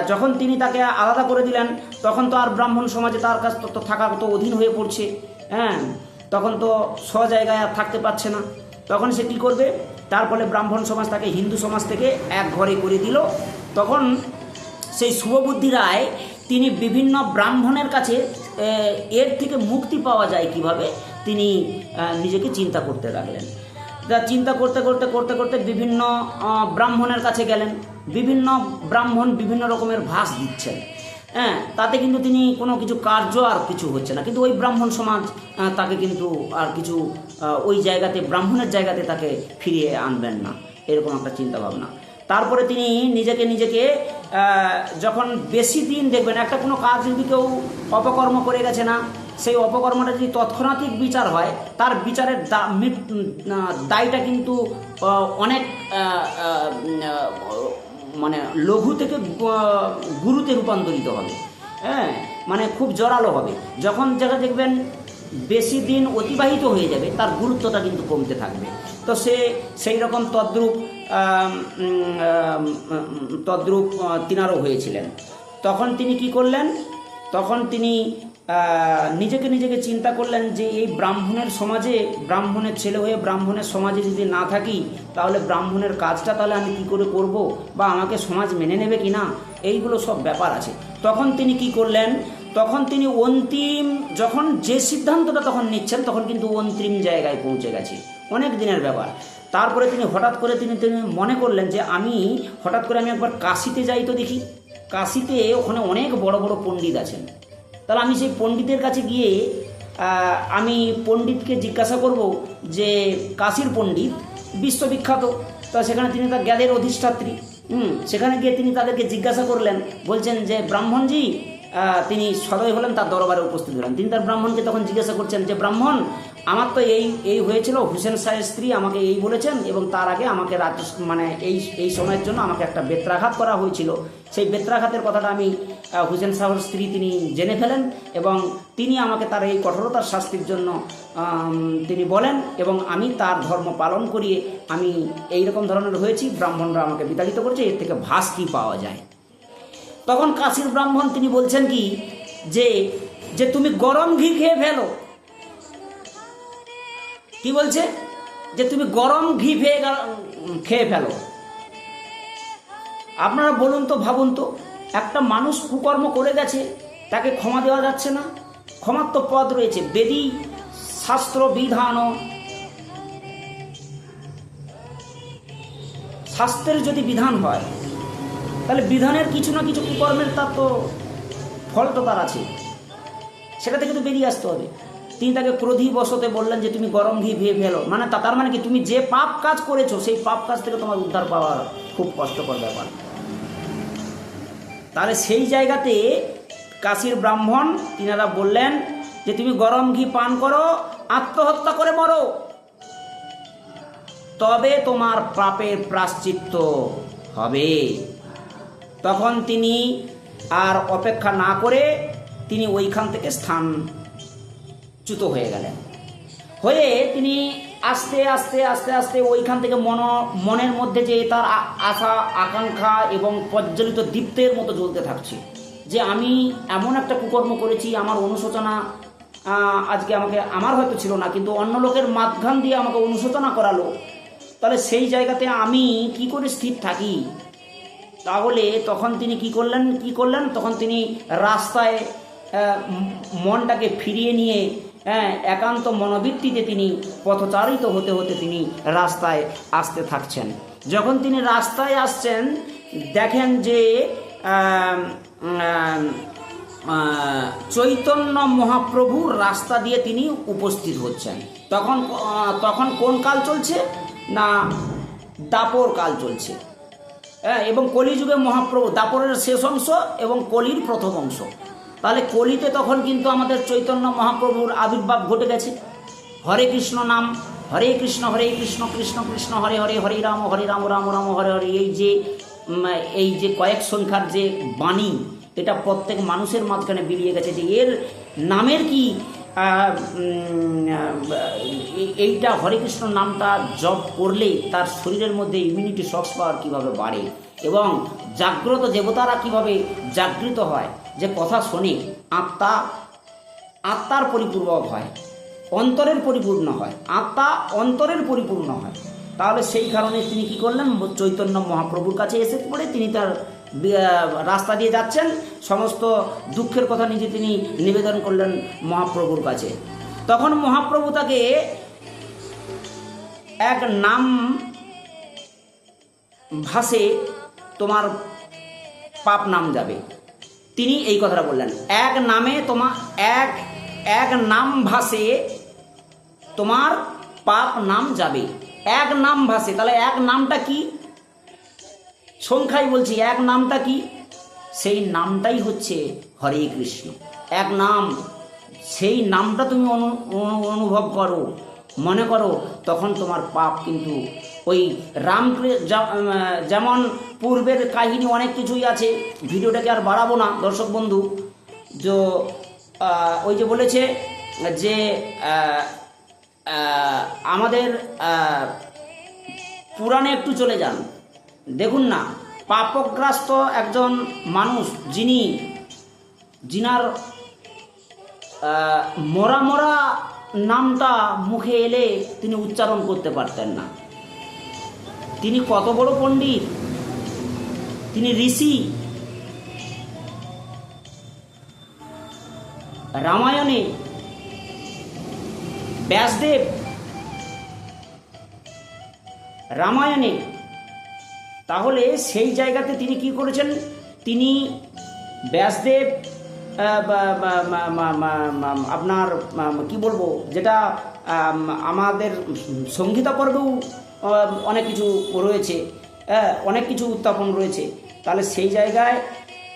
যখন তিনি তাকে আলাদা করে দিলেন, তখন তো আর ব্রাহ্মণ সমাজে তার কাছে তো থাকা তো অধীন হয়ে পড়ছে। হ্যাঁ, তখন তো জায়গায় আর থাকতে পারছে না। তখন সে কী করবে, তার ফলে ব্রাহ্মণ সমাজ তাকে হিন্দু সমাজ থেকে এক ঘরে করে দিল। তখন সেই শুভবুদ্ধি রায় তিনি বিভিন্ন ব্রাহ্মণের কাছে এর থেকে মুক্তি পাওয়া যায় কিভাবে, তিনি নিজেকে চিন্তা করতে লাগলেন। চিন্তা করতে করতে করতে করতে বিভিন্ন ব্রাহ্মণের কাছে গেলেন। বিভিন্ন ব্রাহ্মণ বিভিন্ন রকমের ভাস দিচ্ছেন। হ্যাঁ, তাতে কিন্তু তিনি কোনো কিছু কার্য আর কিছু হচ্ছে না। কিন্তু ওই ব্রাহ্মণ সমাজ তাকে কিন্তু আর কিছু ওই জায়গাতে ব্রাহ্মণের জায়গাতে তাকে ফিরিয়ে আনবেন না, এরকম একটা চিন্তা ভাবনা। তারপরে তিনি নিজেকে যখন বেশি দিন দেখবেন, একটা কোনো কাজ যদি কেউ অপকর্ম করে গেছে না, সেই অপকর্মটা যদি তৎক্ষণাৎ বিচার হয়, তার বিচারের দায়টা কিন্তু অনেক মানে লঘু থেকে গুরুতে রূপান্তরিত হবে। হ্যাঁ, মানে খুব জোরালো হবে। যখন জায়গা দেখবেন বেশি দিন অতিবাহিত হয়ে যাবে, তার গুরুত্বটা কিন্তু কমতে থাকবে। তো সেই রকম তদ্রূপ তিনারও হয়েছিলেন। তখন তিনি কি করলেন, তখন তিনি নিজেকে নিজেকে চিন্তা করলেন যে এই ব্রাহ্মণের সমাজে, ব্রাহ্মণের ছেলে হয়ে ব্রাহ্মণের সমাজে যদি না থাকি তাহলে ব্রাহ্মণের কাজটা তাহলে আমি কি করে করব, বা আমাকে সমাজ মেনে নেবে কি না, এইগুলো সব ব্যাপার আছে। তখন তিনি কি করলেন, তখন তিনি অন্তিম, যখন যে সিদ্ধান্তটা তখন নিচ্ছেন তখন কিন্তু অন্তিম জায়গায় পৌঁছে গেছে, অনেক দিনের ব্যাপার। তারপরে তিনি হঠাৎ করে তিনি মনে করলেন যে আমি হঠাৎ করে আমি একবার কাশিতে যাই তো দেখি, কাশিতে ওখানে অনেক বড় বড় পণ্ডিত আছেন, তাহলে আমি সেই পণ্ডিতের কাছে গিয়ে আমি পণ্ডিতকে জিজ্ঞাসা করব যে কাশীর পণ্ডিত বিশ্ববিখ্যাত, তা সেখানে তিনি তার জ্ঞানের অধিষ্ঠাত্রী, সেখানে গিয়ে তিনি তাদেরকে জিজ্ঞাসা করলেন, বলছেন যে ব্রাহ্মণজি, তিনি সদয় হলেন, তার দরবারে উপস্থিত হলেন। তিনি তার ব্রাহ্মণকে তখন জিজ্ঞাসা করছেন যে ব্রাহ্মণ, আমার তো এই হয়েছিল, হুসেন শাহের স্ত্রী আমাকে এই বলেছেন, এবং তার আগে আমাকে মানে এই সময়ের জন্য আমাকে একটা বেত্রাঘাত করা হয়েছিল, সেই বেত্রাঘাতের কথাটা আমি হুসেন শাহের স্ত্রী তিনি জেনে ফেলেন, এবং তিনি আমাকে তার এই কঠোরতার শাস্তির জন্য তিনি বলেন, এবং আমি তার ধর্ম পালন করিয়ে আমি এইরকম ধরনের হয়েছি, ব্রাহ্মণরা আমাকে বিতাড়িত করছে, এর থেকে ভাস কি পাওয়া যায়। তখন কাশীর ব্রাহ্মণ তিনি বলছেন কি যে তুমি গরম ঘি খেয়ে ফেলো। কি বলছে, যে তুমি গরম ঘি খেয়ে ফেলো। আপনারা বলুন তো, ভাবুন তো, একটা মানুষ কুকর্ম করে গেছে, তাকে ক্ষমা দেওয়া যাচ্ছে না? ক্ষমার তো পদ রয়েছে, বেদী শাস্ত্র বিধান, শাস্ত্রের যদি বিধান হয় তাহলে বিধানের কিছু না কিছু কুকর্মের তার তো ফল তো তার আছে, সেটা থেকে তো বেরিয়ে আসতে হবে। তিনি তাকে ক্রোধী বশতে বললেন যে তুমি গরম ঘি ভেয়ে ফেলো, মানে তার মানে কি, তুমি যে পাপ কাজ করেছো সেই পাপ কাজ থেকে তোমার উদ্ধার পাওয়া খুব কষ্টকর ব্যাপার। তাহলে সেই জায়গাতে কাশীর ব্রাহ্মণ তিনারা বললেন যে তুমি গরম ঘি পান করো, আত্মহত্যা করে মরো, তবে তোমার পাপের প্রায়শ্চিত্ত হবে। তখন তিনি আর অপেক্ষা না করে তিনি ওইখান থেকে স্থানচ্যুত হয়ে গেলেন। হয়ে তিনি আস্তে আস্তে আস্তে আস্তে ওইখান থেকে মনের মধ্যে যে তার আশা আকাঙ্ক্ষা এবং প্রজ্বলিত দীপ্তের মতো জ্বলতে থাকছে যে আমি এমন একটা কুকর্ম করেছি, আমার অনুশোচনা আজকে আমাকে, আমার হয়তো ছিল না, কিন্তু অন্য লোকের মাধ্যম দিয়ে আমাকে অনুশোচনা করালো, তাহলে সেই জায়গাতে আমি কি করে স্থির থাকি? তাহলে তখন তিনি কি করলেন, তখন তিনি রাস্তায় মনটাকে ফিরিয়ে নিয়ে একান্ত মনোবৃত্তিতে তিনি পথচারিত হতে হতে তিনি রাস্তায় আসতে থাকছেন। যখন তিনি রাস্তায় আসছেন, দেখেন যে চৈতন্য মহাপ্রভুর রাস্তা দিয়ে তিনি উপস্থিত হচ্ছেন। তখন কোন কাল চলছে না, দাপর কাল চলছে, এবং কলিযুগে মহাপ্রভু, দাপরের শেষ অংশ এবং কলির প্রথম অংশ। তাহলে কলিতে তখন কিন্তু আমাদের চৈতন্য মহাপ্রভুর আবির্ভাব ঘটে গেছে। হরে কৃষ্ণ নাম, হরে কৃষ্ণ কৃষ্ণ কৃষ্ণ হরে হরে, হরে রাম রাম রাম হরে হরে, এই যে কয়েক সংখ্যার যে বাণী, এটা প্রত্যেক মানুষের মাঝখানে বেরিয়ে গেছে যে এর নামের কি এইটা হরে কৃষ্ণ নামটা জপ করলে তার শরীরের মধ্যে ইমিউনিটি শক্স পাওয়ার কীভাবে বাড়ে, এবং জাগ্রত দেবতারা কিভাবে জাগৃত হয়, যে কথা শোনে আত্মার পরিপূর্ণ হয়, অন্তরের পরিপূর্ণ হয়, আত্মা অন্তরের পরিপূর্ণ হয়। তাহলে সেই কারণে তিনি কি করলেন, চৈতন্য মহাপ্রভুর কাছে এসে পড়ে তিনি তার রাস্তা দিয়ে যাচ্ছেন, সমস্ত দুঃখের কথা নিজে তিনি নিবেদন করলেন মহাপ্রভুর কাছে। তখন মহাপ্রভু তাকে এক নাম ভাসে তোমার পাপ নাম যাবে, তিনি এই কথাটা বললেন, এক নামে তোমার এক নাম ভাসে তোমার পাপ নাম যাবে। এক নাম ভাসে, তাহলে এক নামটা কি? সংখ্যায় বলছি, এক নামটা কি? সেই নামটাই হচ্ছে হরে কৃষ্ণ। এক নাম, সেই নামটা তুমি অনুভব করো, মনে করো, তখন তোমার পাপ কিন্তু ওই যেমন পূর্বের কাহিনী অনেক কিছুই আছে, ভিডিওটাকে আর বাড়াবো না দর্শক বন্ধু। যে ওই যে বলেছে যে আমাদের পুরাণে একটু চলে যান, দেখুন না, পাপগ্রস্ত একজন মানুষ যিনার মরা মরা নামটা মুখে এলে তিনি উচ্চারণ করতে পারতেন না। তিনি কত বড় পণ্ডিত, তিনি ঋষি। রামায়ণে ব্যাসদেব, রামায়ণে, তাহলে সেই জায়গাতে তিনি কি করেছেন? তিনি ব্যাসদেব আপনার কি বলবো, যেটা আমাদের সংহিতা পর্বেও অনেক কিছু রয়েছে, অনেক কিছু উত্থাপন রয়েছে। তাহলে সেই জায়গায়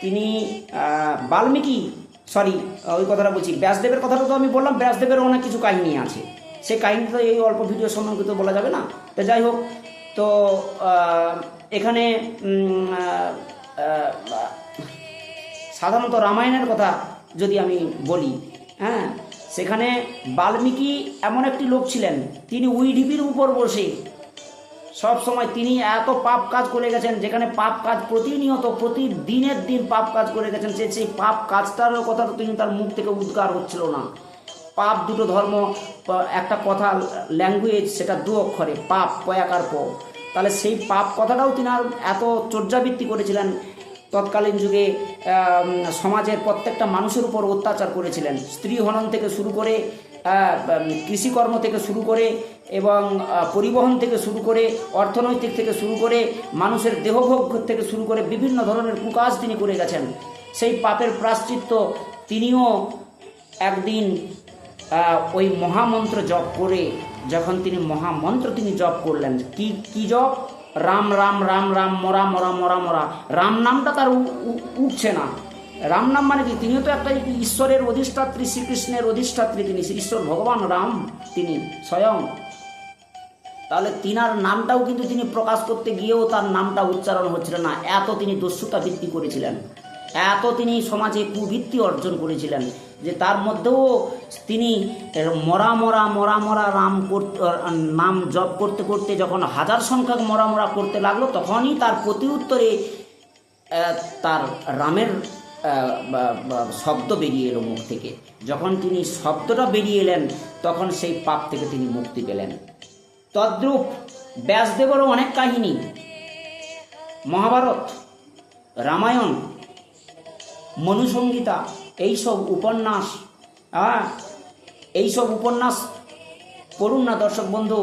তিনি বাল্মীকি, সরি ওই কথাটা বলছি, ব্যাসদেবের কথাটা তো আমি বললাম, ব্যাসদেবের অনেক কিছু কাহিনী আছে, সেই কাহিনীটা এই অল্প ভিডিও সম্পর্কে তো বলা যাবে না। তো যাই হোক, তো এখানে সাধারণত রামায়ণের কথা যদি আমি বলি, হ্যাঁ, সেখানে বাল্মীকি এমন একটি লোক ছিলেন, তিনি উই ঢিপির উপর বসে সব সময় তিনি এত পাপ কাজ করে গেছেন, যেখানে পাপ কাজ প্রতিনিয়ত প্রতিদিনের দিন পাপ কাজ করে গেছেন, সেই পাপ কাজটার কথা তো তিনি তার মুখ থেকে উদ্গার হচ্ছিল না। পাপ দুটো ধর্ম, একটা কথা ল্যাঙ্গুয়েজ, সেটা দু অক্ষরে, পাপ পয়াকার প। তাহলে সেই পাপ কথাটাও তিনি আর এত চর্যাবৃত্তি করেছিলেন, তৎকালীন যুগে সমাজের প্রত্যেকটা মানুষের উপর অত্যাচার করেছিলেন, স্ত্রী হনন থেকে শুরু করে, কৃষিকর্ম থেকে শুরু করে, এবং পরিবহন থেকে শুরু করে, অর্থনৈতিক থেকে শুরু করে, মানুষের দেহভোগ থেকে শুরু করে বিভিন্ন ধরনের কুকাজ তিনি করে গেছেন। সেই পাপের প্রায়শ্চিত্ত তিনিও একদিন ওই মহামন্ত্র জপ করে, যখন তিনি মহামন্ত্র তিনি জপ করলেন, কি জপ? রাম রাম রাম রাম, মরা মরা মরা মরা। রাম নামটা তার উঠছে না। রাম নাম মানে কি? তিনিও তো একটা ঈশ্বরের অধিষ্ঠাত্রী, শ্রীকৃষ্ণের অধিষ্ঠাত্রী, তিনি ঈশ্বর ভগবান রাম, তিনি স্বয়ং। তাহলে তিনার নামটাও কিন্তু তিনি প্রকাশ করতে গিয়েও তার নামটা উচ্চারণ হচ্ছিল না, এত তিনি দস্যুতা বৃত্তি করেছিলেন, এত তিনি সমাজে কুবৃত্তি অর্জন করেছিলেন, যে তার মধ্যেও তিনি মরা মরা মরা মরা নাম জপ করতে করতে যখন হাজার সংখ্যক মরা মরা করতে লাগলো, তখনই তার প্রতি উত্তরে তার রামের শব্দ বেরিয়ে এলো মুখ থেকে। যখন তিনি শব্দটা বেরিয়ে এলেন, তখন সেই পাপ থেকে তিনি মুক্তি পেলেন। তদ্রূপ ব্যাসদেবেরও অনেক কাহিনী, মহাভারত, রামায়ণ, মনুসংহিতা, এইসব উপন্যাস, এইসব উপন্যাস পড়ুন না দর্শক বন্ধু,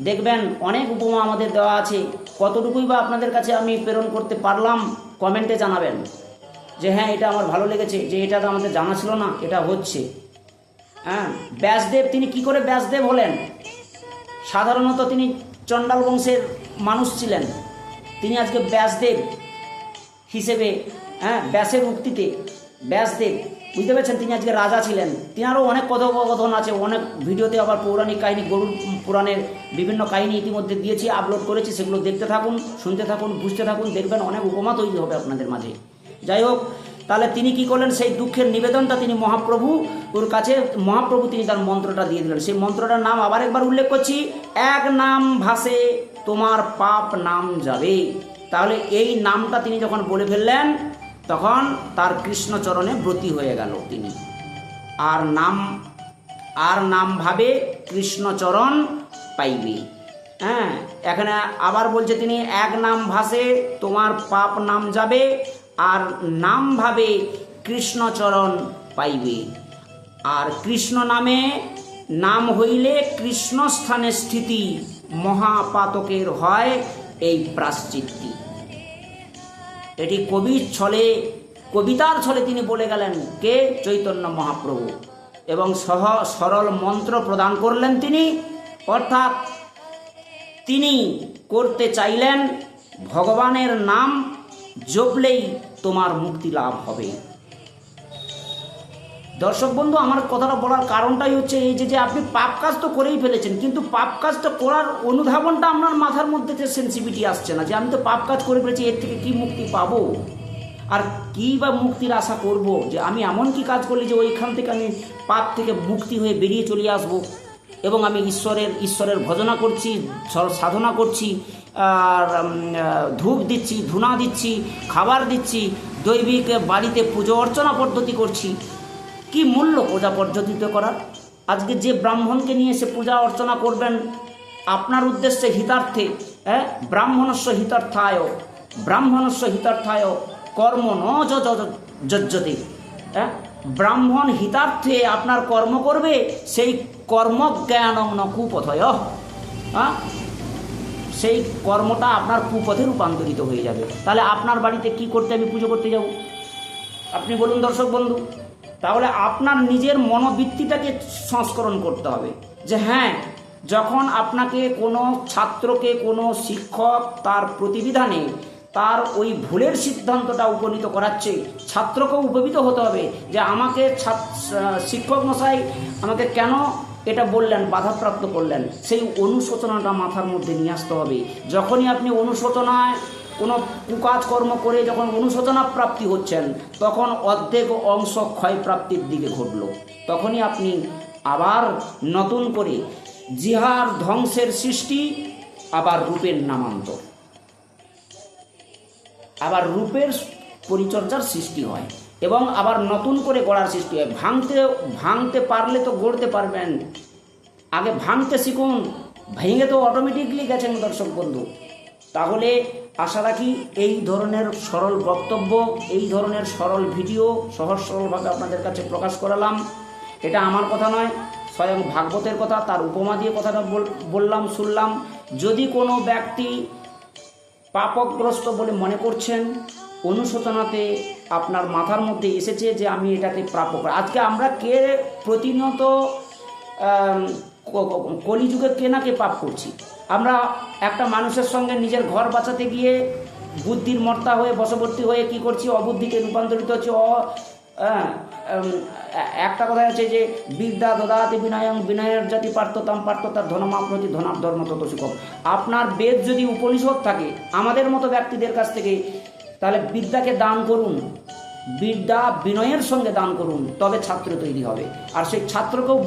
দেখবেন অনেক উপমা আমাদের দেওয়া আছে। কতটুকুই বা আপনাদের কাছে আমি প্রেরণ করতে পারলাম, কমেন্টে জানাবেন যে হ্যাঁ এটা আমার ভালো লেগেছে, যে এটা তো আমাদের জানা ছিল না, এটা হচ্ছে। হ্যাঁ, ব্যাসদেব তিনি কি করে ব্যাসদেব হলেন? সাধারণত তিনি চণ্ডাল বংশের মানুষ ছিলেন, তিনি আজকে ব্যাসদেব হিসেবে, হ্যাঁ, ব্যাসের উক্তিতে ব্যাসদেব, বুঝতে পেরেছেন? তিনি আজকে রাজা ছিলেন। তিনারও অনেক কথোপকথন আছে, অনেক ভিডিওতে আবার পৌরাণিক কাহিনী, গরুড় পুরাণের বিভিন্ন কাহিনী ইতিমধ্যে দিয়েছি, আপলোড করেছি, সেগুলো দেখতে থাকুন, শুনতে থাকুন, বুঝতে থাকুন, দেখবেন অনেক উপমা তৈরি হবে আপনাদের মাঝে। যাই হোক, তাহলে তিনি কি করলেন? সেই দুঃখের নিবেদনটা তিনি মহাপ্রভুর কাছে, মহাপ্রভু তিনি তার মন্ত্রটা দিয়ে দিলেন। সেই মন্ত্রটার নাম আবার একবার উল্লেখ করছি, এক নাম ভাসে তোমার পাপ নাম যাবে। তাহলে এই নামটা তিনি যখন বলে ফেললেন, তখন তার কৃষ্ণচরণে ব্রতী হয়ে গেল তিনি। আর নাম ভাবে কৃষ্ণচরণ পাইবে। হ্যাঁ, এখানে আবার বলছে তিনি, এক নাম ভাসে তোমার পাপ নাম যাবে, আর নাম ভাবে কৃষ্ণচরণ পাইবে। আর কৃষ্ণ নামে নাম হইলে কৃষ্ণ স্থানে স্থিতি, মহাপাতকের হয় এই প্রায়শ্চিত্তি। এটি কবিতার ছলে তিনি বলে গেলেন, কে? চৈতন্য মহাপ্রভু। এবং সরল মন্ত্র প্রদান করলেন তিনি, অর্থাৎ তিনি করতে চাইলেন ভগবানের নাম জপলেই তোমার মুক্তি লাভ হবে। দর্শক বন্ধু, আমার কথাটা বলার কারণটাই হচ্ছে এই যে আপনি পাপ কাজ তো করেই ফেলেছেন, কিন্তু পাপ কাজটা করার অনুধাবনটা আপনার মাথার মধ্যে যে সেন্সিটিভিটি আসছে না, যে আমি তো পাপ কাজ করে ফেলেছি, এর থেকে কি মুক্তি পাবো, আর কী বা মুক্তির আশা করব, যে আমি এমন কি কাজ করলি যে ওইখান থেকে আমি পাপ থেকে মুক্তি হয়ে বেরিয়ে চলে আসব, এবং আমি ঈশ্বরের ভজনা করছি, সাধনা করছি, আর ধূপ দিচ্ছি, ধুনা দিচ্ছি, খাবার দিচ্ছি, দৈবিক বাড়িতে পুজো অর্চনা পদ্ধতি করছি, কি মূল্য পূজা পদ্ধতিত করার? আজকে যে ব্রাহ্মণকে নিয়ে এসে পূজা অর্চনা করবেন আপনার উদ্দেশ্যে হিতার্থে, হ্যাঁ, ব্রাহ্মণস্য হিতার্থায় কর্ম ন যজ্জতে, হ্যাঁ, ব্রাহ্মণ হিতার্থে আপনার কর্ম করবে, সেই কর্মজ্ঞানং ন কুপথয়, হ্যাঁ, সেই কর্মটা আপনার কুপথে রূপান্তরিত হয়ে যাবে। তাহলে আপনার বাড়িতে কি করতে আমি পুজো করতে যাব? আপনি বলুন দর্শক বন্ধু। তাহলে আপনার নিজের মনোবৃত্তিটাকে সংস্করণ করতে হবে যে হ্যাঁ, যখন আপনাকে কোনো ছাত্রকে কোনো শিক্ষক তার প্রতিবিধানে তার ওই ভুলের সিদ্ধান্তটা উপনীত করাচ্ছে, ছাত্রকেও উপনীত হতে হবে যে আমাকে শিক্ষক মশাই আমাকে কেন এটা বললেন, বাধাপ্রাপ্ত করলেন, সেই অনুশোচনাটা মাথার মধ্যে নিয়ে আসতে হবে। যখনই আপনি অনুশোচনায় কোনো কুকাজ কর্ম করে যখন অনুশোচনা প্রাপ্তি হচ্ছেন, তখন অর্ধেক অংশ ক্ষয়প্রাপ্তির দিকে ঘটল। তখনই আপনি আবার নতুন করে জিহার ধ্বংসের সৃষ্টি, আবার রূপের নামান্তর, আবার রূপের পরিচর্যার সৃষ্টি হয় এবং আবার নতুন করে গড়ার সৃষ্টি হয়। ভাঙতে পারলে তো গড়তে পারবেন। আগে ভাঙতে শিখুন, ভেঙে তো অটোমেটিকলি গেছেন দর্শক বন্ধু। তাহলে আশা রাখি এই ধরনের সরল বক্তব্য, এই ধরনের সরল ভিডিও সহজ সরলভাবে আপনাদের কাছে প্রকাশ করালাম। এটা আমার কথা নয়, স্বয়ং ভাগবতের কথা, তার উপমা দিয়ে কথাটা বললাম, শুনলাম। যদি কোনো ব্যক্তি পাপগ্রস্ত বলে মনে করছেন, অনুশোচনাতে আপনার মাথার মধ্যে এসেছে যে আমি এটাতে প্রাপক, আজকে আমরা কে প্রতিনিয়ত কলিযুগে কে না কে পাপ করছি। আমরা একটা মানুষের সঙ্গে নিজের ঘর বাঁচাতে গিয়ে বুদ্ধির মর্তা হয়ে বশবর্তী হয়ে কি করছি, অবুদ্ধিতে রূপান্তরিত হচ্ছে। একটা কথা আছে যে বিদ্যা দদাতি বিনয়ং বিনয়ের জাতি পার্থতাম পার্থতার ধনমাপ্রতি ধনার ধর্ম তত সুখম। আপনার বেদ যদি উপনিষদ থাকে আমাদের মতো ব্যক্তিদের কাছ থেকে, তাহলে বিদ্যাকে দান করুন, বিদ্যা বিনয়ের সঙ্গে দান করুন, তবে ছাত্র তৈরি হবে। আর সেই ছাত্রকেও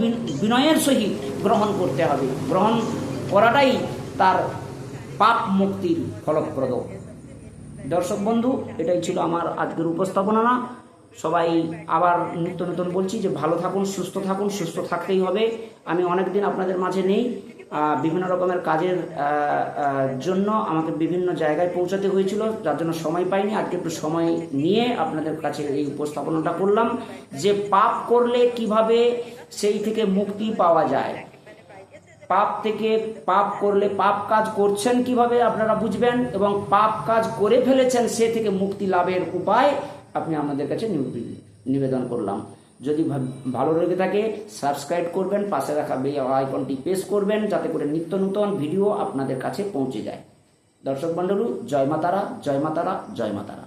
বিনয়ের সহিত গ্রহণ করতে হবে। গ্রহণ করাটাই তার পাপ মুক্তির ফলপ্রদ। দর্শক বন্ধু, এটাই ছিল আমার আজকের উপস্থাপনা। সবাই আবার নিত্য নতুন বলছি যে ভালো থাকুন, সুস্থ থাকুন, সুস্থ থাকতেই হবে। আমি অনেক দিন আপনাদের মাঝে নেই, বিভিন্ন রকমের কাজের জন্য আমাকে বিভিন্ন জায়গায় পৌঁছাতে হয়েছিল, যার জন্য সময় পাইনি। আজকে একটু সময় নিয়ে আপনাদের কাছে এই উপস্থাপনাটা করলাম যে পাপ করলে কিভাবে সেই থেকে মুক্তি পাওয়া যায়। পাপ করলে পাপ কাজ করছেন কিভাবে আপনারা বুঝবেন, এবং পাপ কাজ করে ফেলেছেন সে থেকে মুক্তি লাভের উপায় আপনি আমাদের কাছে নিবেদন করলাম। যদি ভালো লেগে থাকে সাবস্ক্রাইব করবেন, পাশে রাখা বেল আইকনটি প্রেস করবেন, যাতে করে নিত্য নতুন ভিডিও আপনাদের কাছে পৌঁছে যায়। দর্শক মণ্ডলী, জয় মাতারা, জয় মাতারা, জয় মাতারা।